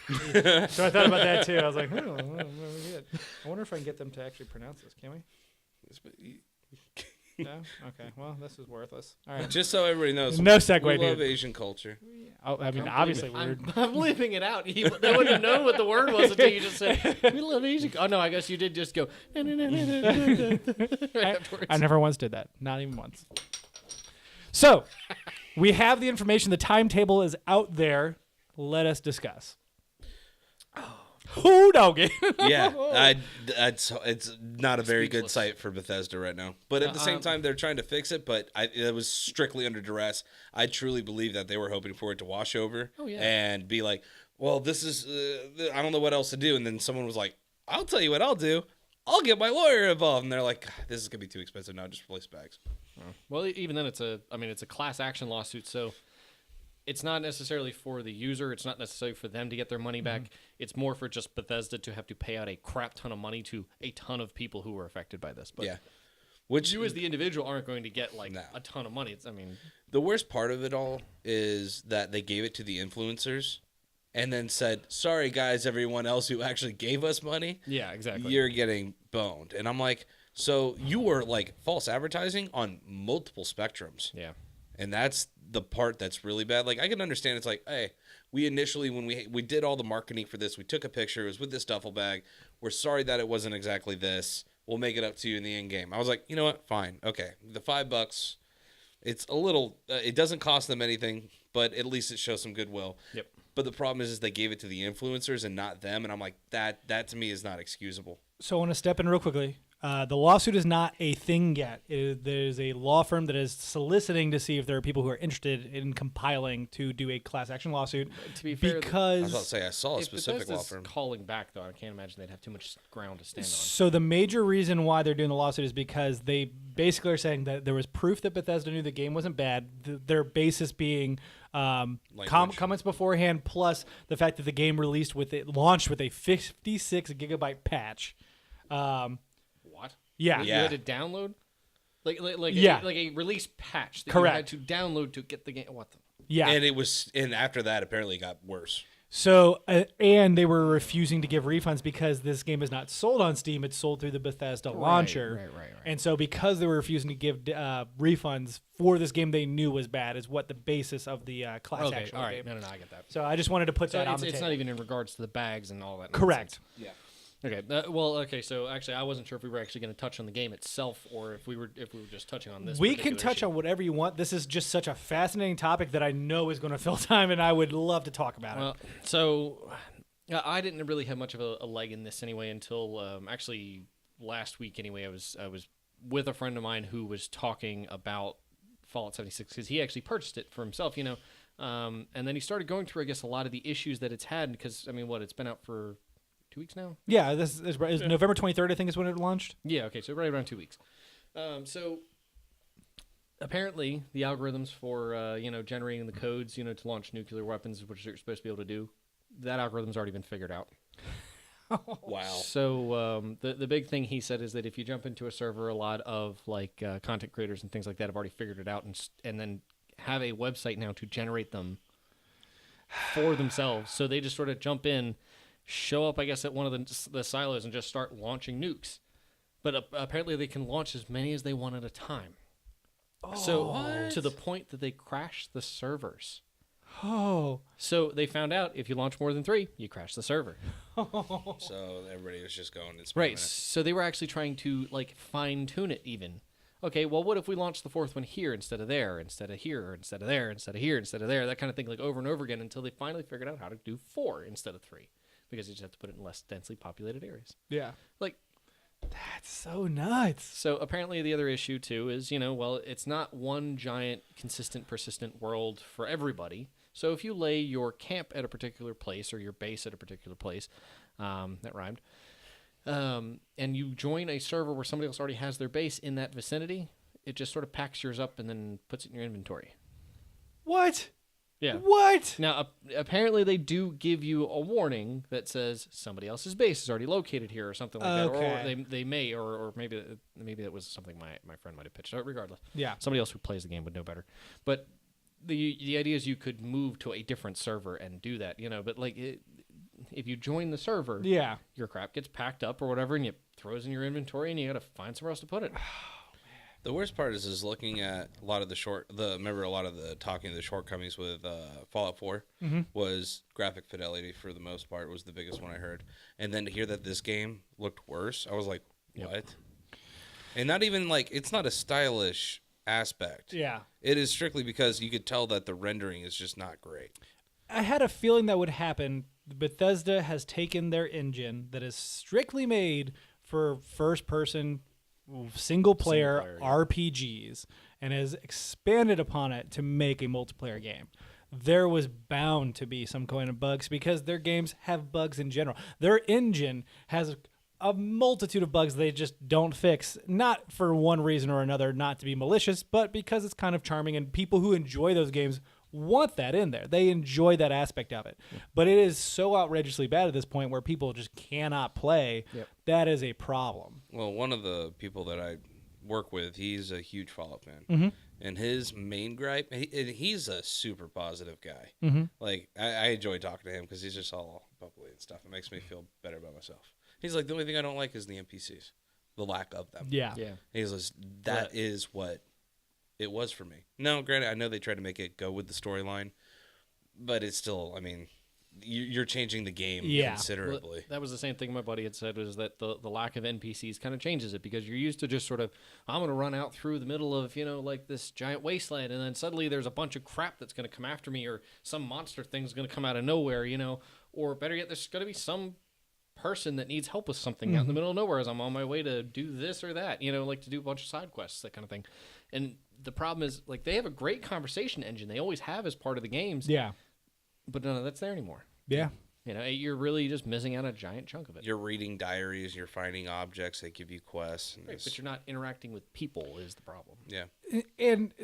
So I thought about that too. I was like, oh, good. I wonder if I can get them to actually pronounce this. Can we? No. Okay. Well, this is worthless. All right. Just so everybody knows, No segue, we love dude. Asian culture. I mean, obviously we're. I'm leaving it out. They wouldn't have known what the word was until you just said, we love Asian. Oh, no, I guess you did just go. Right afterwards. I never once did that. Not even once. So, we have the information. The timetable is out there. Let us discuss. Who doggy? Yeah, it's not a very good Speechless. sight for Bethesda right now. But at the same time, they're trying to fix it. But it was strictly under duress. I truly believe that they were hoping for it to wash over and be like, "Well, this is I don't know what else to do." And then someone was like, "I'll tell you what I'll do. I'll get my lawyer involved." And they're like, "This is gonna be too expensive now. Just release bags." Well, even then, it's a class action lawsuit, so it's not necessarily for the user. It's not necessarily for them to get their money back. It's more for just Bethesda to have to pay out a crap ton of money to a ton of people who were affected by this. But Yeah, which you as the individual aren't going to get like No. a ton of money. the worst part of it all is that they gave it to the influencers, and then said, "Sorry, guys, everyone else who actually gave us money." yeah, exactly. You're getting boned. And I'm like, so you were like false advertising on multiple spectrums. Yeah. And that's the part that's really bad. Like, I can understand it's like, hey, we initially, when we did all the marketing for this, we took a picture. It was with this duffel bag. We're sorry that it wasn't exactly this. We'll make it up to you in the end game. I was like, you know what? Fine. Okay. The $5, it's a little, it doesn't cost them anything, but at least it shows some goodwill. Yep. But the problem is they gave it to the influencers and not them. And I'm like, that to me is not excusable. So I want to step in real quickly. The lawsuit is not a thing yet. There's a law firm that is soliciting to see if there are people who are interested in compiling to do a class action lawsuit. To be fair, I was because about to say, I saw a if specific law Bethesda's firm. calling back, though, I can't imagine they'd have too much ground to stand on. so the major reason why they're doing the lawsuit is because they basically are saying that there was proof that Bethesda knew the game wasn't bad. Their basis being Language. comments beforehand, plus the fact that the game launched with a 56 gigabyte patch. What? Yeah. You Yeah. had to download? Like Yeah. like a release patch that Correct. you had to download to get the game. What the? Yeah. And after that, apparently it got worse. So, and they were refusing to give refunds because this game is not sold on Steam. It's sold through the Bethesda launcher. right. And so because they were refusing to give refunds for this game they knew was bad is what the basis of the class Okay, action all right. game. No, I get that. So I just wanted to put So that on it's, the it's table. not even in regards to the bags and all that. Correct. Yeah. Okay. Okay. So actually, I wasn't sure if we were actually going to touch on the game itself or if we were just touching on this. We can particular touch issue. on whatever you want. This is just such a fascinating topic that I know is going to fill time, and I would love to talk about it. Well, so I didn't really have much of a leg in this anyway until actually last week. Anyway, I was with a friend of mine who was talking about Fallout 76 because he actually purchased it for himself, you know, and then he started going through, I guess, a lot of the issues that it's had because I mean, it's been out for 2 weeks now. Yeah, this is November 23rd, I think is when it launched. Yeah, okay, so right around 2 weeks. So apparently the algorithms for generating the codes, to launch nuclear weapons, which they're supposed to be able to do, that algorithm's already been figured out. Wow. So the big thing he said is that if you jump into a server, a lot of like content creators and things like that have already figured it out and then have a website now to generate them for themselves. So they just sort of jump in, show up, I guess, at one of the silos and just start launching nukes. But apparently they can launch as many as they want at a time. So to the point that they crash the servers. Oh. So they found out if you launch more than 3, you crash the server. So everybody was just going. It's Right. So they were actually trying to like fine tune it even. Okay, well, what if we launched the 4th one here instead of there, instead of here, or instead of there, instead of here, instead of there, that kind of thing, like over and over again until they finally figured out how to do 4 instead of 3 because you just have to put it in less densely populated areas. Yeah. Like, that's so nuts. so apparently the other issue too is, well, it's not one giant, consistent, persistent world for everybody. So if you lay your camp at a particular place or your base at a particular place, that rhymed, and you join a server where somebody else already has their base in that vicinity, it just sort of packs yours up and then puts it in your inventory. What? Yeah. What? Now, apparently they do give you a warning that says somebody else's base is already located here or something like that. Okay. Or they may, or maybe that was something my friend might have pitched. Regardless. Yeah. Somebody else who plays the game would know better. But the idea is you could move to a different server and do that, but like if you join the server, Yeah. your crap gets packed up or whatever and it throws in your inventory and you got to find somewhere else to put it. The worst part is looking at a lot of the talking of the shortcomings with Fallout 4 was graphic fidelity for the most part was the biggest one I heard. And then to hear that this game looked worse, I was like, what? Yep. And not even like, it's not a stylish aspect. Yeah. It is strictly because you could tell that the rendering is just not great. I had a feeling that would happen. Bethesda has taken their engine that is strictly made for first-person, single-player yeah. RPGs and has expanded upon it to make a multiplayer game. There was bound to be some kind of bugs because their games have bugs in general. Their engine has a multitude of bugs they just don't fix, not for one reason or another, not to be malicious, but because it's kind of charming and people who enjoy those games want that in there. They enjoy that aspect of it. Yeah. But it is so outrageously bad at this point where people just cannot play. Yep. That is a problem. Well, one of the people that I work with, he's a huge Fallout fan. And his main gripe, he's a super positive guy. Like, I enjoy talking to him because he's just all bubbly and stuff. It makes me feel better about myself. He's like, the only thing I don't like is the NPCs, the lack of them. Yeah. He's like, that is what it was for me. Now, granted, I know they tried to make it go with the storyline, but it's still, I mean, you're changing the game considerably. Well, that was the same thing my buddy had said, was that the lack of NPCs kind of changes it because you're used to just sort of, I'm going to run out through the middle of, like this giant wasteland, and then suddenly there's a bunch of crap that's going to come after me, or some monster thing's going to come out of nowhere, or better yet, there's going to be some person that needs help with something out in the middle of nowhere as I'm on my way to do this or that, like to do a bunch of side quests, that kind of thing. And the problem is, like, they have a great conversation engine. They always have as part of the games. Yeah. But none of that's there anymore. Yeah. You're really just missing out a giant chunk of it. You're reading diaries, you're finding objects, they give you quests. And right, but you're not interacting with people is the problem. Yeah. And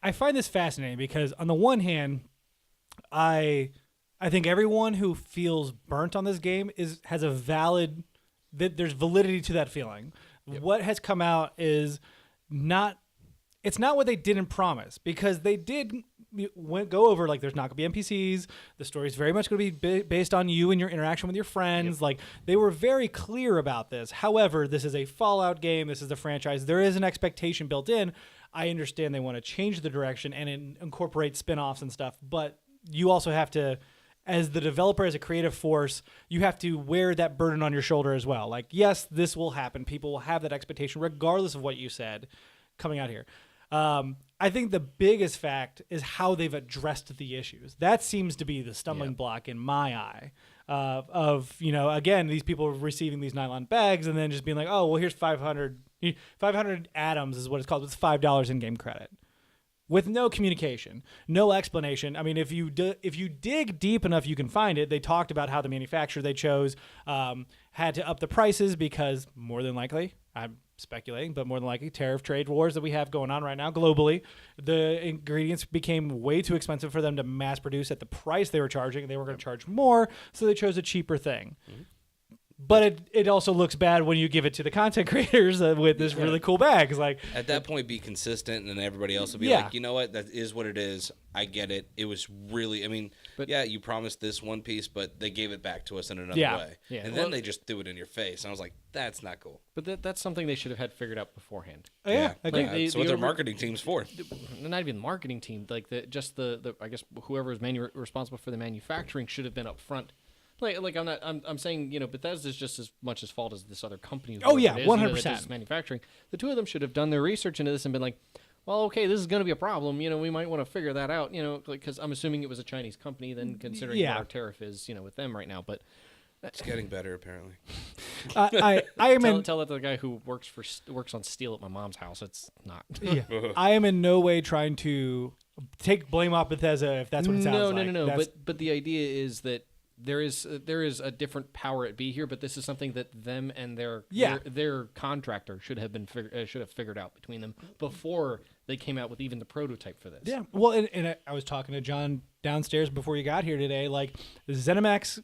I find this fascinating because on the one hand, I think everyone who feels burnt on this game has a valid, that there's validity to that feeling. Yep. What has come out is it's not what they didn't promise, because they did go over, like, there's not going to be NPCs. The story's very much going to be based on you and your interaction with your friends. Yep. Like, they were very clear about this. However, this is a Fallout game. This is the franchise. There is an expectation built in. I understand they want to change the direction and incorporate spin-offs and stuff, but you also have to, as the developer, as a creative force, you have to wear that burden on your shoulder as well. Like, yes, this will happen. People will have that expectation regardless of what you said coming out here. I think the biggest fact is how they've addressed the issues. That seems to be the stumbling block in my eye again, these people receiving these nylon bags and then just being like, oh, well, here's 500 atoms is what it's called. It's $5 in-game credit. With no communication, no explanation. I mean, if you dig deep enough, you can find it. They talked about how the manufacturer they chose had to up the prices because more than likely, I'm speculating, but more than likely, tariff trade wars that we have going on right now globally, the ingredients became way too expensive for them to mass produce at the price they were charging. They were going to charge more, so they chose a cheaper thing. But it also looks bad when you give it to the content creators with this really cool bag. It's like At that point, be consistent, and then everybody else will be Yeah. like, you know what, that is what it is. I get it. It was really, I mean, yeah, you promised this one piece, but they gave it back to us in another way. Yeah. And then they just threw it in your face. And I was like, that's not cool. But that's something they should have had figured out beforehand. yeah, agree. Like, That's the what their over- marketing team's for. Not even the marketing team, like the I guess whoever is responsible for the manufacturing should have been up front. Like I'm saying, Bethesda's just as much as fault as this other company. Oh, yeah, whoever it is, 100%. that does manufacturing. The two of them should have done their research into this and been like, well, okay, this is going to be a problem. We might want to figure that out. Because I'm assuming it was a Chinese company. Then considering what our tariff is, with them right now, but. It's getting better, apparently. I am in Tell that to the guy who works on steel at my mom's house. It's not. yeah. I am in no way trying to take blame off Bethesda if that's what it sounds like. No. That's- But the idea is that there is a different power at be here. But this is something that them and their contractor should have figured out between them before they came out with even the prototype for this. yeah. Well, and I was talking to John downstairs before you got here today. Like ZeniMax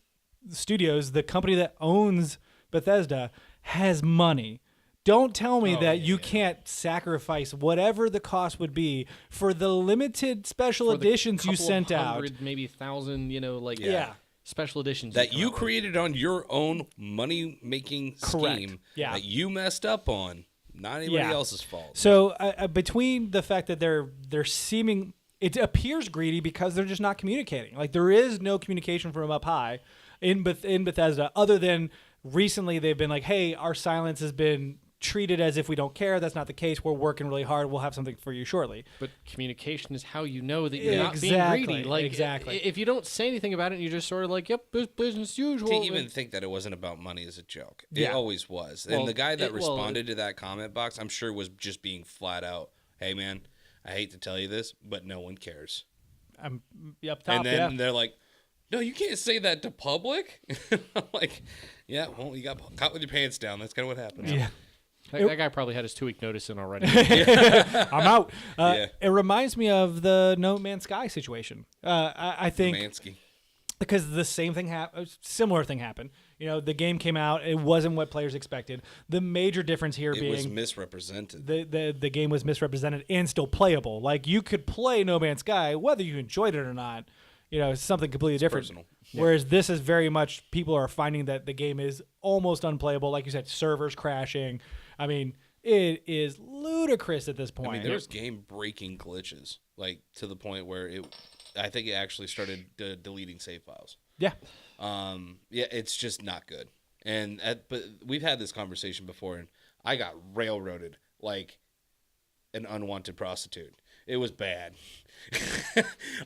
Studios, the company that owns Bethesda, has money. Don't tell me that you can't sacrifice whatever the cost would be for the limited special For the editions you couple of sent out. hundred, maybe 1,000. Yeah. Special editions That come you out with. created on your own money-making Correct. scheme Yeah. that you messed up on. Not anybody Yeah. else's fault. So between the fact that they're seeming, it appears greedy because they're just not communicating. Like there is no communication from up high in Bethesda, other than recently they've been like, "Hey, our silence has been treated as if we don't care. That's not the case. We're working really hard. We'll have something for you shortly." But communication is how you know that you're not Exactly, being greedy. Like exactly. If you don't say anything about it, and you're just sort of like, "Yep, business as usual." To even think that it wasn't about money is a joke. It Yeah. always was. Well, And the guy that well, responded to that comment box, I'm sure was just being flat out, "Hey man, I hate to tell you this, but no one cares." I'm up top. And then yeah. they're like, "No, you can't say that to public." I'm like, "Yeah, well, you got caught with your pants down. That's kind of what happened." Yeah. that guy probably had his 2-week notice in already. I'm out. Yeah. It reminds me of the No Man's Sky situation. I think Mansky. because the same thing similar thing happened. The game came out. It wasn't what players expected. The major difference here It was being misrepresented. the game was misrepresented and still playable. Like you could play No Man's Sky whether you enjoyed it or not. It's something completely different. personal. Whereas this is very much people are finding that the game is almost unplayable. Like you said, servers crashing. I mean, it is ludicrous at this point. I mean, there was game-breaking glitches, like to the point where I think it actually started deleting save files. yeah. Yeah, it's just not good. But we've had this conversation before, and I got railroaded like an unwanted prostitute. It was bad.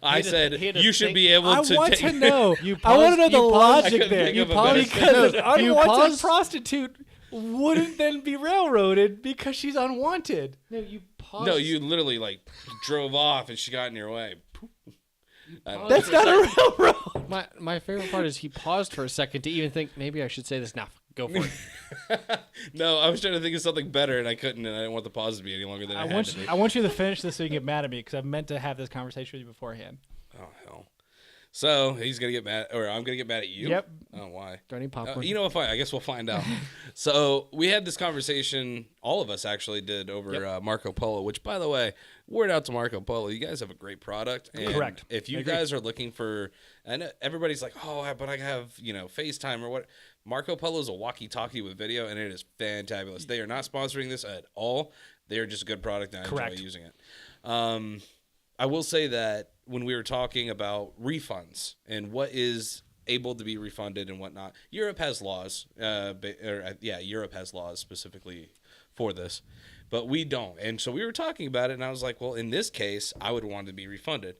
I said he had to you should think- be able I to. want take... to know. You I want to paused- know the you paused- I logic couldn't there. think of a better Because sentence. an You unwanted paused? prostitute wouldn't then be railroaded because she's unwanted. No, you paused. No, you literally like drove off, and she got in your way. That's not a railroad. My favorite part is he paused for a second to even think maybe I should say this. Nah, go for it. No, I was trying to think of something better, and I couldn't, and I didn't want the pause to be any longer than I it want had to you, be. I want you to finish this so you can get mad at me because I've meant to have this conversation with you beforehand. Oh hell! So he's gonna get mad, or I'm gonna get mad at you. Yep. Oh why? Do I need popcorn? You know what? Fine. I guess we'll find out. So we had this conversation. All of us actually did over Marco Polo. Which, by the way, word out to Marco Polo. You guys have a great product. And Correct. If you I agree. guys are looking for, and everybody's like, "Oh, but I have FaceTime or what." Marco Polo is a walkie-talkie with video, and it is fantabulous. They are not sponsoring this at all. They are just a good product, and I Correct. enjoy using it. I will say that when we were talking about refunds and what is able to be refunded and whatnot, Europe has laws. Europe has laws specifically for this, but we don't. And so we were talking about it, and I was like, well, in this case, I would want to be refunded.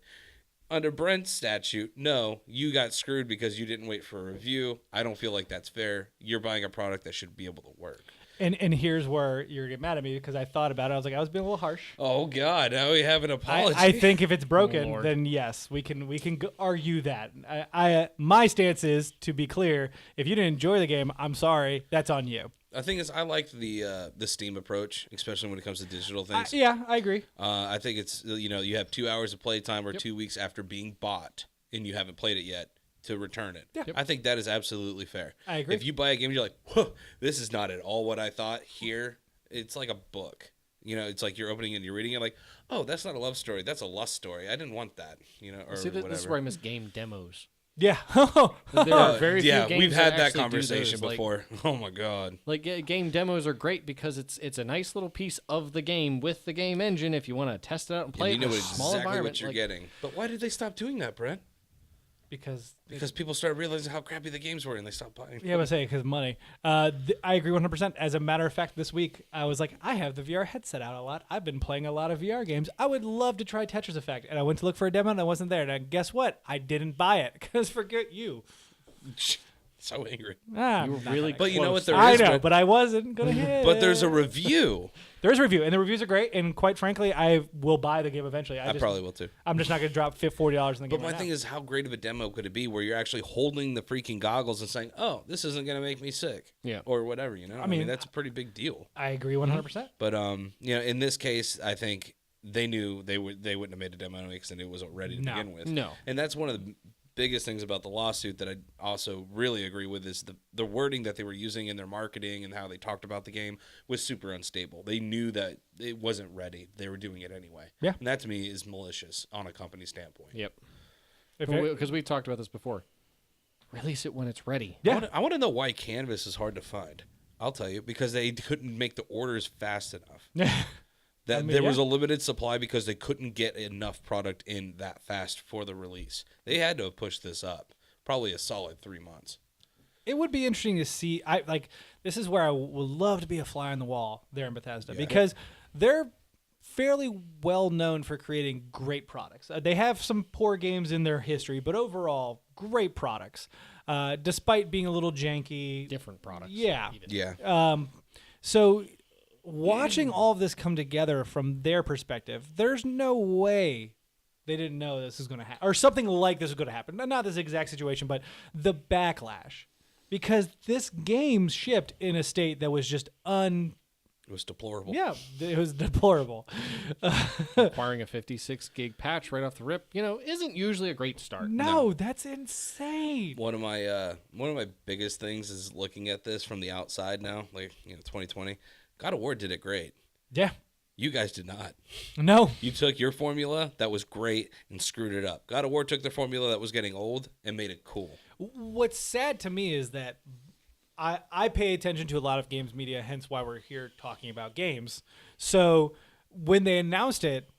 Under Brent's statute, no, you got screwed because you didn't wait for a review. I don't feel like that's fair. You're buying a product that should be able to work. And here's where you're gonna get mad at me because I thought about it. I was like, I was being a little harsh. Oh God, now we have an apology. I think if it's broken, Lord. then yes, we can argue that. My stance is, to be clear, if you didn't enjoy the game, I'm sorry, that's on you. The thing is, I like the Steam approach, especially when it comes to digital things. Yeah, I agree. I think it's you have 2 hours of playtime or 2 weeks after being bought and you haven't played it yet to return it. Yeah. I think that is absolutely fair. I agree. If you buy a game, you're like, whoa, this is not at all what I thought. Here, it's like a book. You know, it's like you're opening it and you're reading it like, oh, that's not a love story. That's a lust story. I didn't want that, you know, or See, whatever. this is where I miss game demos. Yeah. There are very few yeah, games we've had that actually do conversation those. before. Oh, my God. Like game demos are great because it's a nice little piece of the game with the game engine if you want to test it out and play And you it know in a small exactly environment. what you're like, getting. But why did they stop doing that, Brent? because Because people started realizing how crappy the games were and they stopped buying. yeah, I would say because money. I agree 100%. As a matter of fact, this week I was like, I have the VR headset out a lot. I've been playing a lot of VR games. I would love to try Tetris Effect, and I went to look for a demo and I wasn't there. And guess what? I didn't buy it because forget you. So angry. You were really But you know what there I is, know, Brent? but I wasn't gonna hit. But there's a review. There is a review, and the reviews are great. And quite frankly, I will buy the game eventually. I probably will too. I'm just not gonna drop $40 in the game. But my right thing now. is, how great of a demo could it be where you're actually holding the freaking goggles and saying, oh, this isn't going to make me sick? Yeah. Or whatever, you know? I mean, mean, that's a pretty big deal. I agree 100%. But, you know, in this case, I think they knew they wouldn't have made a demo anyway because they knew it wasn't ready to No. begin with. No. And that's one of the biggest things about the lawsuit that I also really agree with is the wording that they were using in their marketing and how they talked about the game was super unstable. They knew that it wasn't ready. They were doing it anyway. Yeah. And that to me is malicious on a company standpoint. Yep. If it- Because we talked about this before. Release it when it's ready. Yeah. I want to know why Canvas is hard to find. I'll tell you, because they couldn't make the orders fast enough. That I mean, there was yeah. a limited supply because they couldn't get enough product in that fast for the release. They had to have pushed this up probably a solid 3 months. It would be interesting to see. This is where I would love to be a fly on the wall there in Bethesda Yeah. because they're fairly well known for creating great products. They have some poor games in their history, but overall, great products. Despite being a little janky, Different products. Yeah. even. Yeah. So watching all of this come together from their perspective, there's no way they didn't know this is going to happen or something like this is going to happen. Not this exact situation, but the backlash. Because this game shipped in a state that was just It was deplorable. yeah, it was deplorable. Acquiring a 56 gig patch right off the rip, isn't usually a great start. No, that's insane. One of my biggest things is looking at this from the outside now, like 2020. God of War did it great. Yeah. You guys did not. No. You took your formula that was great and screwed it up. God of War took their formula that was getting old and made it cool. What's sad to me is that I pay attention to a lot of games media, hence why we're here talking about games. So when they announced it,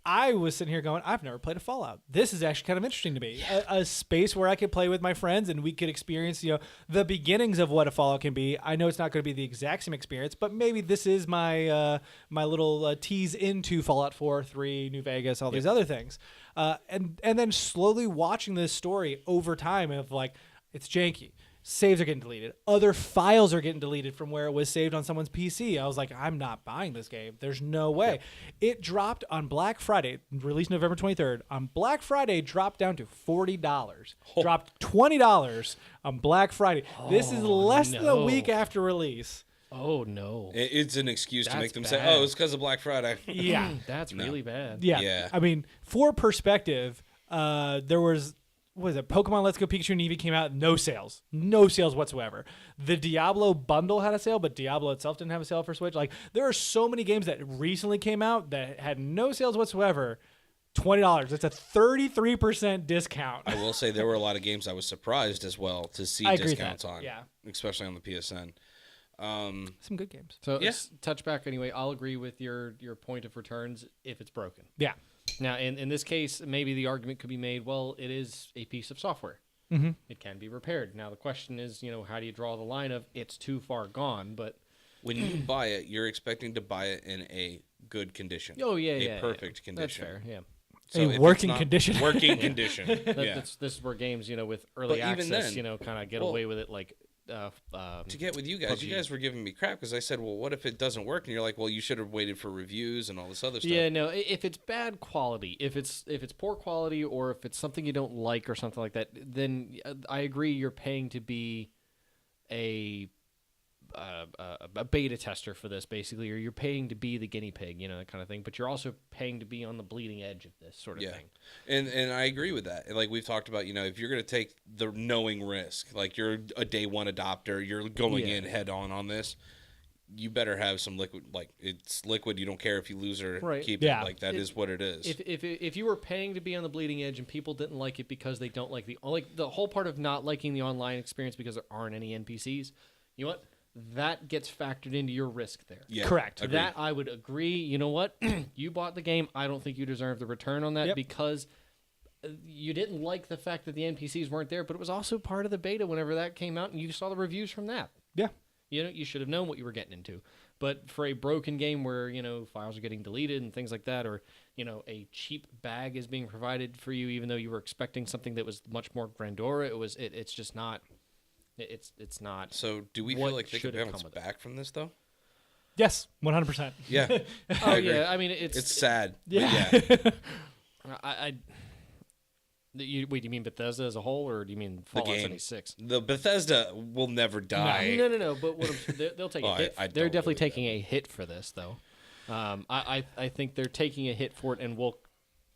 I was sitting here going, I've never played a Fallout. This is actually kind of interesting to me. A space where I could play with my friends and we could experience, the beginnings of what a Fallout can be. I know it's not going to be the exact same experience, but maybe this is my my little tease into Fallout 4, 3, New Vegas, all these other things. And then slowly watching this story over time of like, it's janky. Saves are getting deleted. Other files are getting deleted from where it was saved on someone's PC. I was like, I'm not buying this game. There's no way. It dropped on Black Friday, released November 23rd. On Black Friday, dropped down to $40. Dropped $20 on Black Friday. This is less than a no. week after release. Oh, no. It's an excuse to That's make them say, bad. "Oh, it's because of Black Friday." Yeah. That's really bad. Yeah. Yeah. I mean, for perspective, there was it Pokemon Let's Go Pikachu and Eevee came out, no sales whatsoever. The Diablo bundle had a sale, but Diablo itself didn't have a sale for Switch. Like, there are so many games that recently came out that had no sales whatsoever. $20. It's a 33% discount. I will say there were a lot of games I was surprised as well to see I agree with discounts that. on, Yeah. especially on the PSN. Some good games. So Yeah. let's touch back anyway. I'll agree with your point of returns if it's broken. Yeah. Now, in this case, maybe the argument could be made, well, it is a piece of software. Mm-hmm. It can be repaired. Now, the question is, how do you draw the line of it's too far gone? But When you buy it, you're expecting to buy it in a good condition. a Perfect condition. That's fair. Yeah. So A if it's working not condition. Working condition. Yeah. This is where games, with early But even access, then- kind of get well, away with it, like. To get with you guys, you PUBG. guys were giving me crap because I said, "Well, what if it doesn't work?" And you're like, "Well, you should have waited for reviews and all this other stuff." Yeah, no. If it's bad quality, if it's poor quality, or if it's something you don't like or something like that, then I agree. You're paying to be a a beta tester for this, basically, or you're paying to be the guinea pig, that kind of thing. But you're also paying to be on the bleeding edge of this sort of thing. And I agree with that. Like we've talked about, if you're going to take the knowing risk, like you're a day one adopter, you're going in head on this, you better have some liquid. Like it's liquid. You don't care if you lose or keep it. Like that is what it is. If you were paying to be on the bleeding edge and people didn't like it because they don't like the whole part of not liking the online experience because there aren't any NPCs, you know what? That gets factored into your risk there. Yeah, correct. Agreed. That I would agree. You know what? You bought the game. I don't think you deserve the return on that because you didn't like the fact that the NPCs weren't there, but it was also part of the beta whenever that came out, and you saw the reviews from that. Yeah. You should have known what you were getting into. But for a broken game where, files are getting deleted and things like that, or, a cheap bag is being provided for you even though you were expecting something that was much more grandeur, it's just not... It's not. So, do we feel like they could bounce back from this, though? Yes, 100%. Yeah. Yeah. I mean, it's sad. Yeah. You mean Bethesda as a whole, or do you mean Fallout 76? The Bethesda will never die. No. But they'll take a hit. They're definitely taking a hit for this, though. I think they're taking a hit for it, and will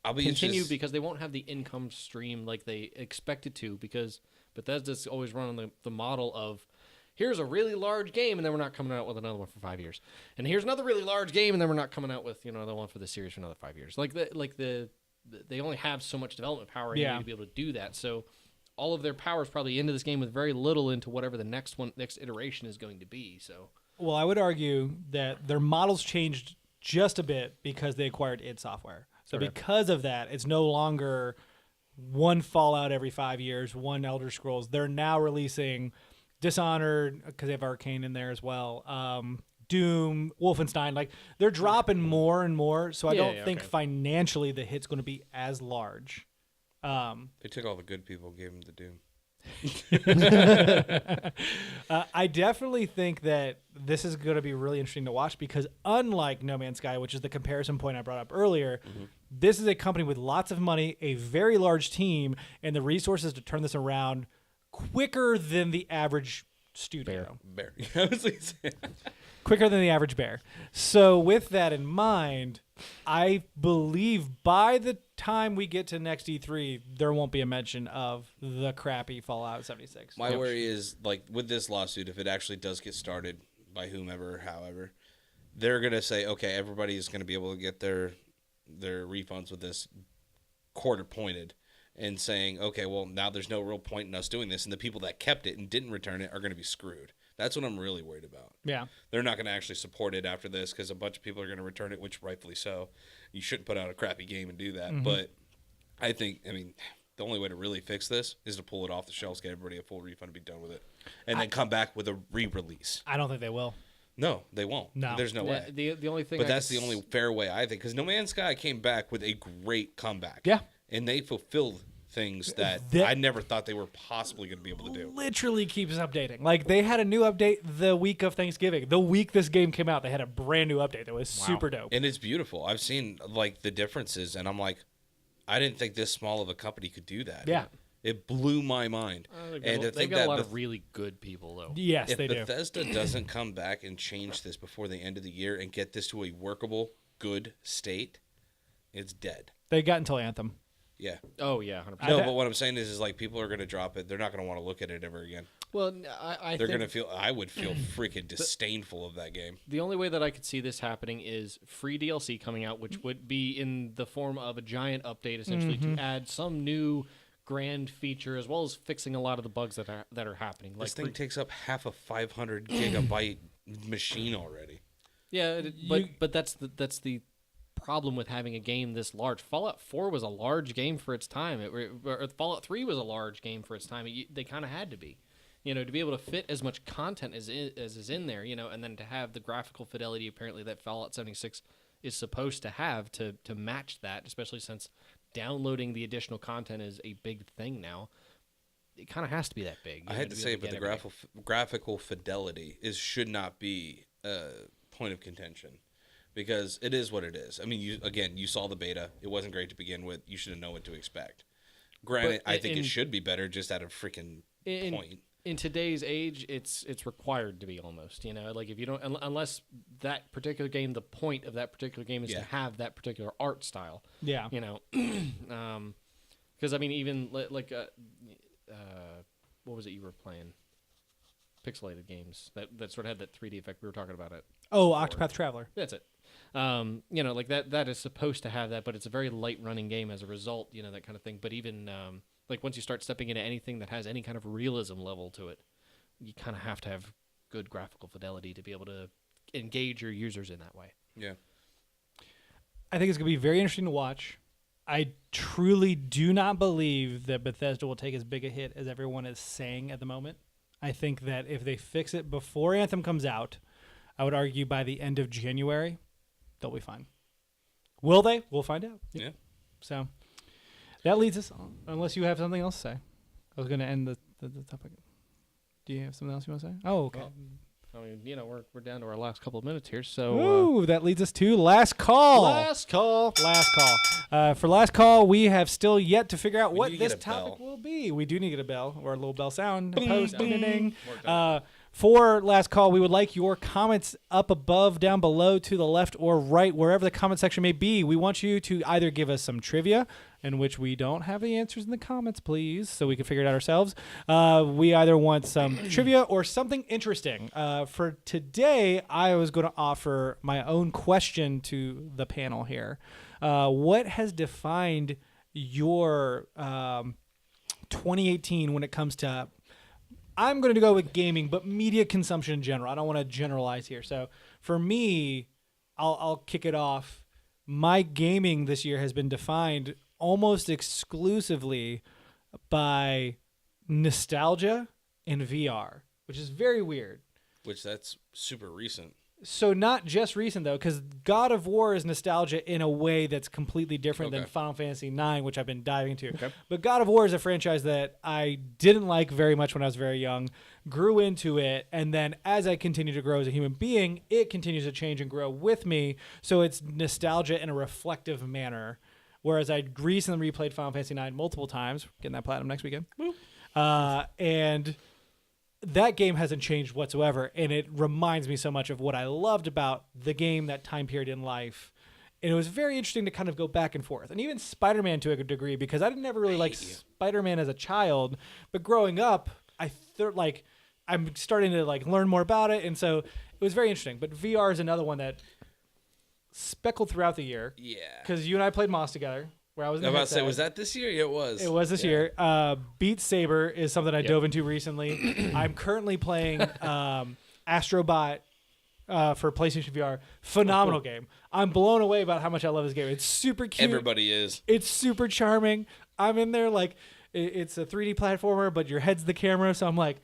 continue because they won't have the income stream like they expected to, because Bethesda's always run on the model of, here's a really large game, and then we're not coming out with another one for 5 years. And here's another really large game, and then we're not coming out with another one for the series for another 5 years. They only have so much development power to be able to do that. So all of their power is probably into this game with very little into whatever the next iteration is going to be. So, well, I would argue that their models changed just a bit because they acquired id Software. So because of that, it's no longer one Fallout every 5 years, one Elder Scrolls. They're now releasing Dishonored, because they have Arcane in there as well, Doom, Wolfenstein. Like, they're dropping more and more, so I don't think financially the hit's going to be as large. They took all the good people and gave them the Doom. I definitely think that this is going to be really interesting to watch, because unlike No Man's Sky, which is the comparison point I brought up earlier, this is a company with lots of money, a very large team, and the resources to turn this around quicker than the average studio. Bear. I was like saying. Quicker than the average bear. So with that in mind, I believe by the time we get to next E3, there won't be a mention of the crappy Fallout 76. My worry is, like, with this lawsuit, if it actually does get started by whomever, however, they're going to say, okay, everybody's going to be able to get their refunds with this quarter pointed, and saying, okay, well, now there's no real point in us doing this, and the people that kept it and didn't return it are going to be screwed. That's what I'm really worried about. Yeah. They're not going to actually support it after this, because a bunch of people are going to return it, which rightfully so. You shouldn't put out a crappy game and do that. But I mean, the only way to really fix this is to pull it off the shelves, get everybody a full refund, and be done with it. And then come back with a re-release. I don't think they will. No, they won't. No. There's no way. The only thing, but that's the only fair way, I think, because No Man's Sky came back with a great comeback. Yeah. And they fulfilled things that I never thought they were possibly going to be able to do. Literally keeps updating. Like, they had a new update the week of Thanksgiving. The week this game came out, they had a brand new update that was super dope. And it's beautiful. I've seen, like, the differences, and I'm like, I didn't think this small of a company could do that. Yeah. It blew my mind. They've got a lot of really good people, though. Yes, if they do. Bethesda doesn't come back and change this before the end of the year and get this to a workable, good state, it's dead. They got until Anthem. Yeah. Oh, yeah, 100%. No, but what I'm saying is like, people are going to drop it. They're not going to want to look at it ever again. Well, They're going to feel, I would feel freaking disdainful of that game. The only way that I could see this happening is free DLC coming out, which would be in the form of a giant update, essentially, to add some new grand feature, as well as fixing a lot of the bugs that are happening. This thing takes up half a 500 gigabyte machine already. Yeah, but that's the problem with having a game this large. Fallout 4 was a large game for its time. Fallout 3 was a large game for its time. They kind of had to be, to be able to fit as much content as is in there, and then to have the graphical fidelity apparently that Fallout 76 is supposed to have to match that, especially since downloading the additional content is a big thing now. It kind of has to be that big. I had to say, but the graphical fidelity should not be a point of contention. Because it is what it is. I mean, you saw the beta. It wasn't great to begin with. You should have known what to expect. Granted, I think it should be better just at a freaking point. in today's age, it's required to be almost, like if you don't, unless that particular game, the point of that particular game is to have that particular art style. Yeah. Because I mean, even like, what was it you were playing? Pixelated games that sort of had that 3D effect we were talking about it. Oh, Octopath Traveler. That's it. Like that is supposed to have that, but it's a very light running game as a result, that kind of thing. But even like once you start stepping into anything that has any kind of realism level to it, you kind of have to have good graphical fidelity to be able to engage your users in that way. Yeah. I think it's going to be very interesting to watch. I truly do not believe that Bethesda will take as big a hit as everyone is saying at the moment. I think that if they fix it before Anthem comes out, I would argue by the end of January, they'll be fine. Will they? We'll find out. Yeah. So that leads us on, unless you have something else to say. I was going to end the topic. Do you have something else you want to say? Oh, okay. Well, I mean, we're down to our last couple of minutes here, so Ooh, that leads us to last call. Last call. For last call, we have still yet to figure out We what need to this get a bell. topic will be. We do need to get a bell or a little bell sound. Post ding, ding ding. Worked out. For last call, we would like your comments up above, down below, to the left or right, wherever the comment section may be. We want you to either give us some trivia, in which we don't have the answers in the comments, please, so we can figure it out ourselves. We either want some trivia or something interesting. For today, I was going to offer my own question to the panel here. What has defined your 2018 when it comes to... I'm going to go with gaming, but media consumption in general. I don't want to generalize here. So for me, I'll kick it off. My gaming this year has been defined almost exclusively by nostalgia and VR, which is very weird. Which that's super recent. So not just recent, though, because God of War is nostalgia in a way that's completely different than Okay. Final Fantasy IX, which I've been diving into. Okay. But God of War is a franchise that I didn't like very much when I was very young, grew into it, and then as I continue to grow as a human being, it continues to change and grow with me. So it's nostalgia in a reflective manner. Whereas I recently replayed Final Fantasy IX multiple times, getting that platinum next weekend. And that game hasn't changed whatsoever, and it reminds me so much of what I loved about the game, that time period in life. And it was very interesting to kind of go back and forth. And even Spider-Man to a degree, because I didn't never really like Spider-Man as a child, but growing up, I'm starting to learn more about it, and so it was very interesting. But VR is another one that speckled throughout the year. Yeah. Because you and I played Moss together. Where I was in I'm the about to say, headset. was that this year? Yeah, it was. It was this year. Beat Saber is something I dove into recently. I'm currently playing Astrobot for PlayStation VR. Phenomenal game. I'm blown away about how much I love this game. It's super cute. Everybody is. It's super charming. I'm in there it's a 3D platformer, but your head's the camera. So I'm like,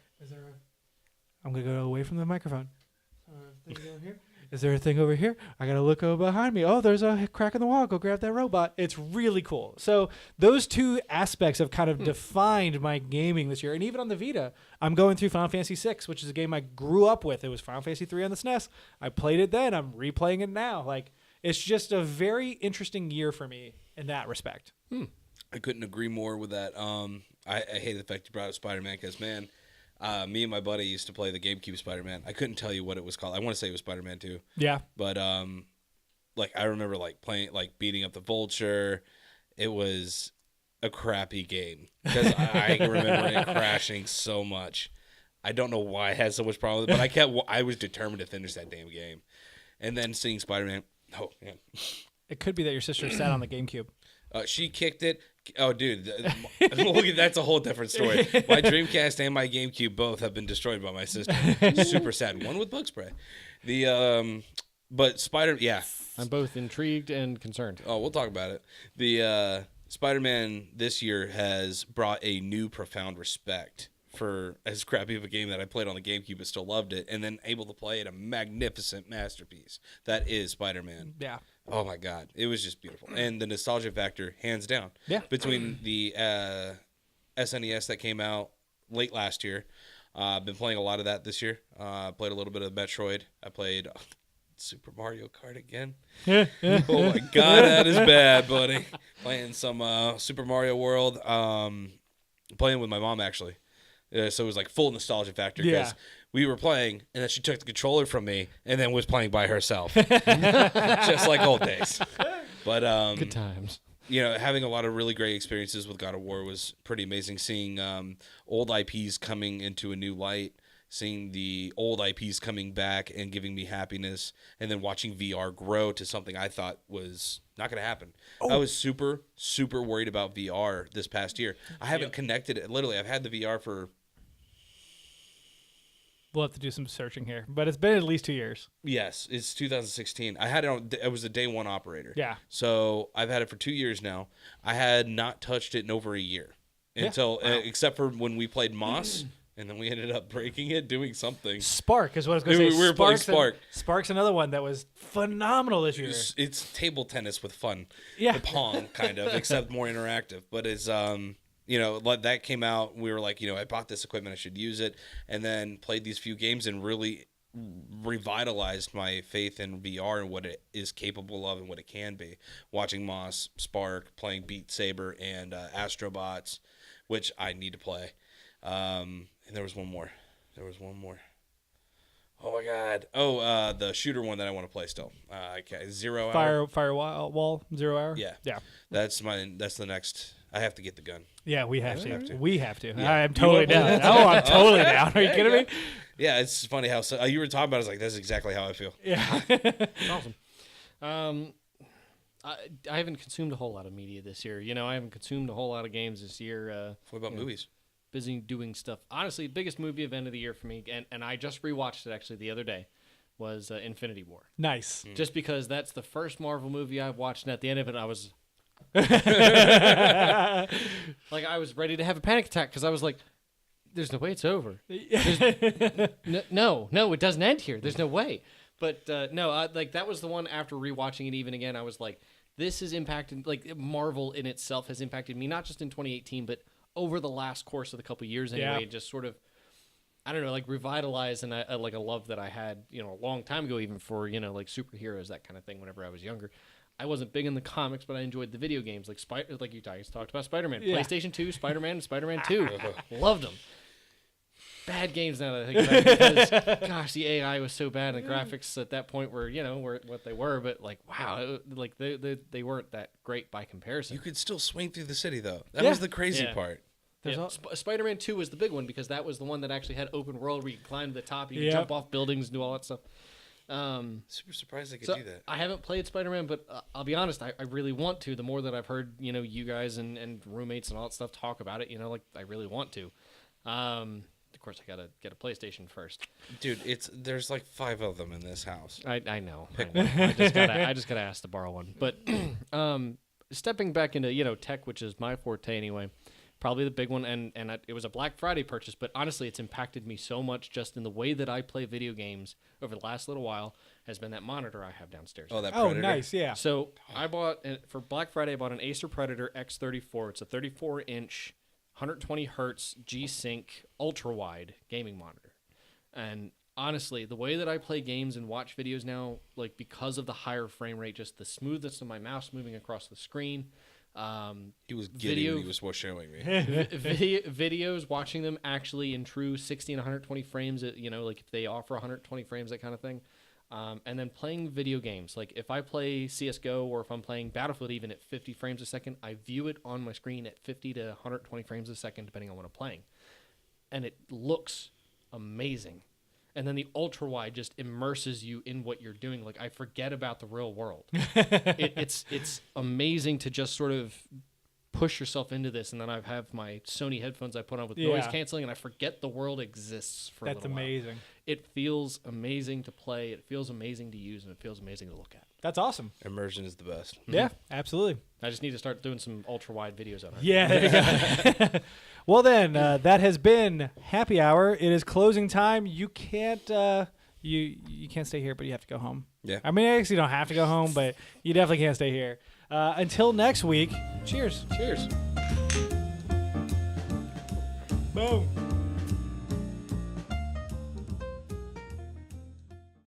I'm going to go away from the microphone. Is there a thing over here? I got to look over behind me. Oh, there's a crack in the wall. Go grab that robot. It's really cool. So those two aspects have kind of defined my gaming this year. And even on the Vita, I'm going through Final Fantasy VI, which is a game I grew up with. It was Final Fantasy III on the SNES. I played it then. I'm replaying it now. It's just a very interesting year for me in that respect. I couldn't agree more with that. I hate the fact you brought up Spider-Man because, man, me and my buddy used to play the GameCube Spider-Man. I couldn't tell you what it was called. I want to say it was Spider-Man 2. Yeah. But I remember playing, beating up the Vulture. It was a crappy game because I remember it crashing so much. I don't know why I had so much problem with it, but I was determined to finish that damn game. And then seeing Spider-Man, oh man, It could be that your sister sat on the GameCube. she kicked it. Oh, dude, that's a whole different story. My Dreamcast and my GameCube both have been destroyed by my sister. Super sad. One with bug spray. But yeah. I'm both intrigued and concerned. Oh, we'll talk about it. The Spider-Man this year has brought a new profound respect for as crappy of a game that I played on the GameCube but still loved it, and then able to play it, a magnificent masterpiece that is Spider-Man. Yeah. Oh my God, it was just beautiful, and the nostalgia factor, hands down. Yeah. Between the SNES that came out late last year, I've been playing a lot of that this year. Played a little bit of Metroid. I played Super Mario Kart again. Oh my God, that is bad, buddy. Playing some Super Mario World. Playing with my mom actually. So it was like full nostalgia factor Yeah. because we were playing, and then she took the controller from me, and then was playing by herself, just like old days. But Good times. you know, having a lot of really great experiences with God of War was pretty amazing. Seeing old IPs coming into a new light, seeing the old IPs coming back and giving me happiness, and then watching VR grow to something I thought was not going to happen. I was super, super worried about VR this past year. I haven't connected it. Literally, I've had the VR for... We'll have to do some searching here, but it's been at least 2 years. Yes, it's 2016. I had it on. It was a day one operator. Yeah. So I've had it for 2 years now. I had not touched it in over a year until, except for when we played Moss, and then we ended up breaking it, doing something. Spark is what I was going to say. We were playing Spark. Spark's another one that was phenomenal this year. It's table tennis with fun. Yeah. The Pong kind of, except more interactive. But it's you know, like that came out. We were like, you know, I bought this equipment, I should use it, and then played these few games and really revitalized my faith in VR and what it is capable of and what it can be. Watching Moss, Spark, playing Beat Saber and Astrobots, which I need to play. And there was one more. Oh my God! Oh, the shooter one that I want to play still. Zero Hour. Firewall 0 Hour. Yeah. Yeah. That's the next. I have to get the gun. Yeah, we have have to. to. We have to. Yeah. I'm totally down. Oh, I'm totally down. Are you kidding me? Yeah, it's funny how you were talking about it. I was like, that's exactly how I feel. Yeah. Awesome. I haven't consumed a whole lot of media this year. You know, I haven't consumed a whole lot of games this year. What about movies? Busy doing stuff. Honestly, biggest movie event of the year for me, and I just rewatched it actually the other day, was Infinity War. Nice. Just because that's the first Marvel movie I've watched, and at the end of it, I was like, I was ready to have a panic attack because I was like, "There's no way it's over. No, it doesn't end here. There's no way." But no, like that was the one after rewatching it even again. I was like, "This has impacted like Marvel in itself has impacted me not just in 2018, but over the last course of the couple years anyway." Yeah. Just sort of, I don't know, like revitalized and like a love that I had, you know, a long time ago, even for, you know, like superheroes, that kind of thing. Whenever I was younger, I wasn't big in the comics, but I enjoyed the video games, like you guys talked about Spider-Man, Yeah. PlayStation 2, Spider-Man, and Spider-Man 2. Loved them. Bad games now that I think about it, because gosh, the AI was so bad, and the graphics at that point were, you know, were what they were, but like wow, like they weren't that great by comparison. You could still swing through the city though. That Yeah. was the crazy Yeah. part. Yeah. Spider-Man 2 was the big one because that was the one that actually had open world where you could climb to the top, you could Yep. jump off buildings and do all that stuff. Super surprised they could So do that. I haven't played Spider-Man, but I'll be honest, I really want to. The more that I've heard, you know, you guys and roommates and all that stuff talk about it, you know, like I really want to. Of course, I gotta get a PlayStation first. Dude, there's like 5 of them in this house. I know. I just gotta ask to borrow one. But stepping back into, you know, tech, which is my forte anyway, probably the big one, and it was a Black Friday purchase, but honestly, it's impacted me so much just in the way that I play video games over the last little while has been that monitor I have downstairs. Oh, that Oh, Predator. nice. Yeah. So I bought, for Black Friday, I bought an Acer Predator X34. It's a 34-inch, 120 hertz G-Sync ultra-wide gaming monitor. And honestly, the way that I play games and watch videos now, like because of the higher frame rate, just the smoothness of my mouse moving across the screen, He was giddy Video- when he was showing me. videos, watching them actually in true 60 and 120 frames, you know, like if they offer 120 frames, that kind of thing. And then playing video games. Like if I play CSGO or if I'm playing Battlefield even at 50 frames a second, I view it on my screen at 50 to 120 frames a second, depending on what I'm playing. And it looks amazing. And then the ultra wide just immerses you in what you're doing. Like I forget about the real world. It's amazing to just sort of push yourself into this. And then I have my Sony headphones I put on with noise Yeah. canceling, and I forget the world exists for a That's little while. amazing. It feels amazing to play. It feels amazing to use, and it feels amazing to look at. That's awesome. Immersion is the best. Yeah, absolutely. I just need to start doing some ultra wide videos on it. Yeah, there you go. Well, then, that has been Happy Hour. It is closing time. You can't you can't stay here, but you have to go home. Yeah. I mean, I guess you don't have to go home, but you definitely can't stay here. Until next week, cheers. Cheers. Boom.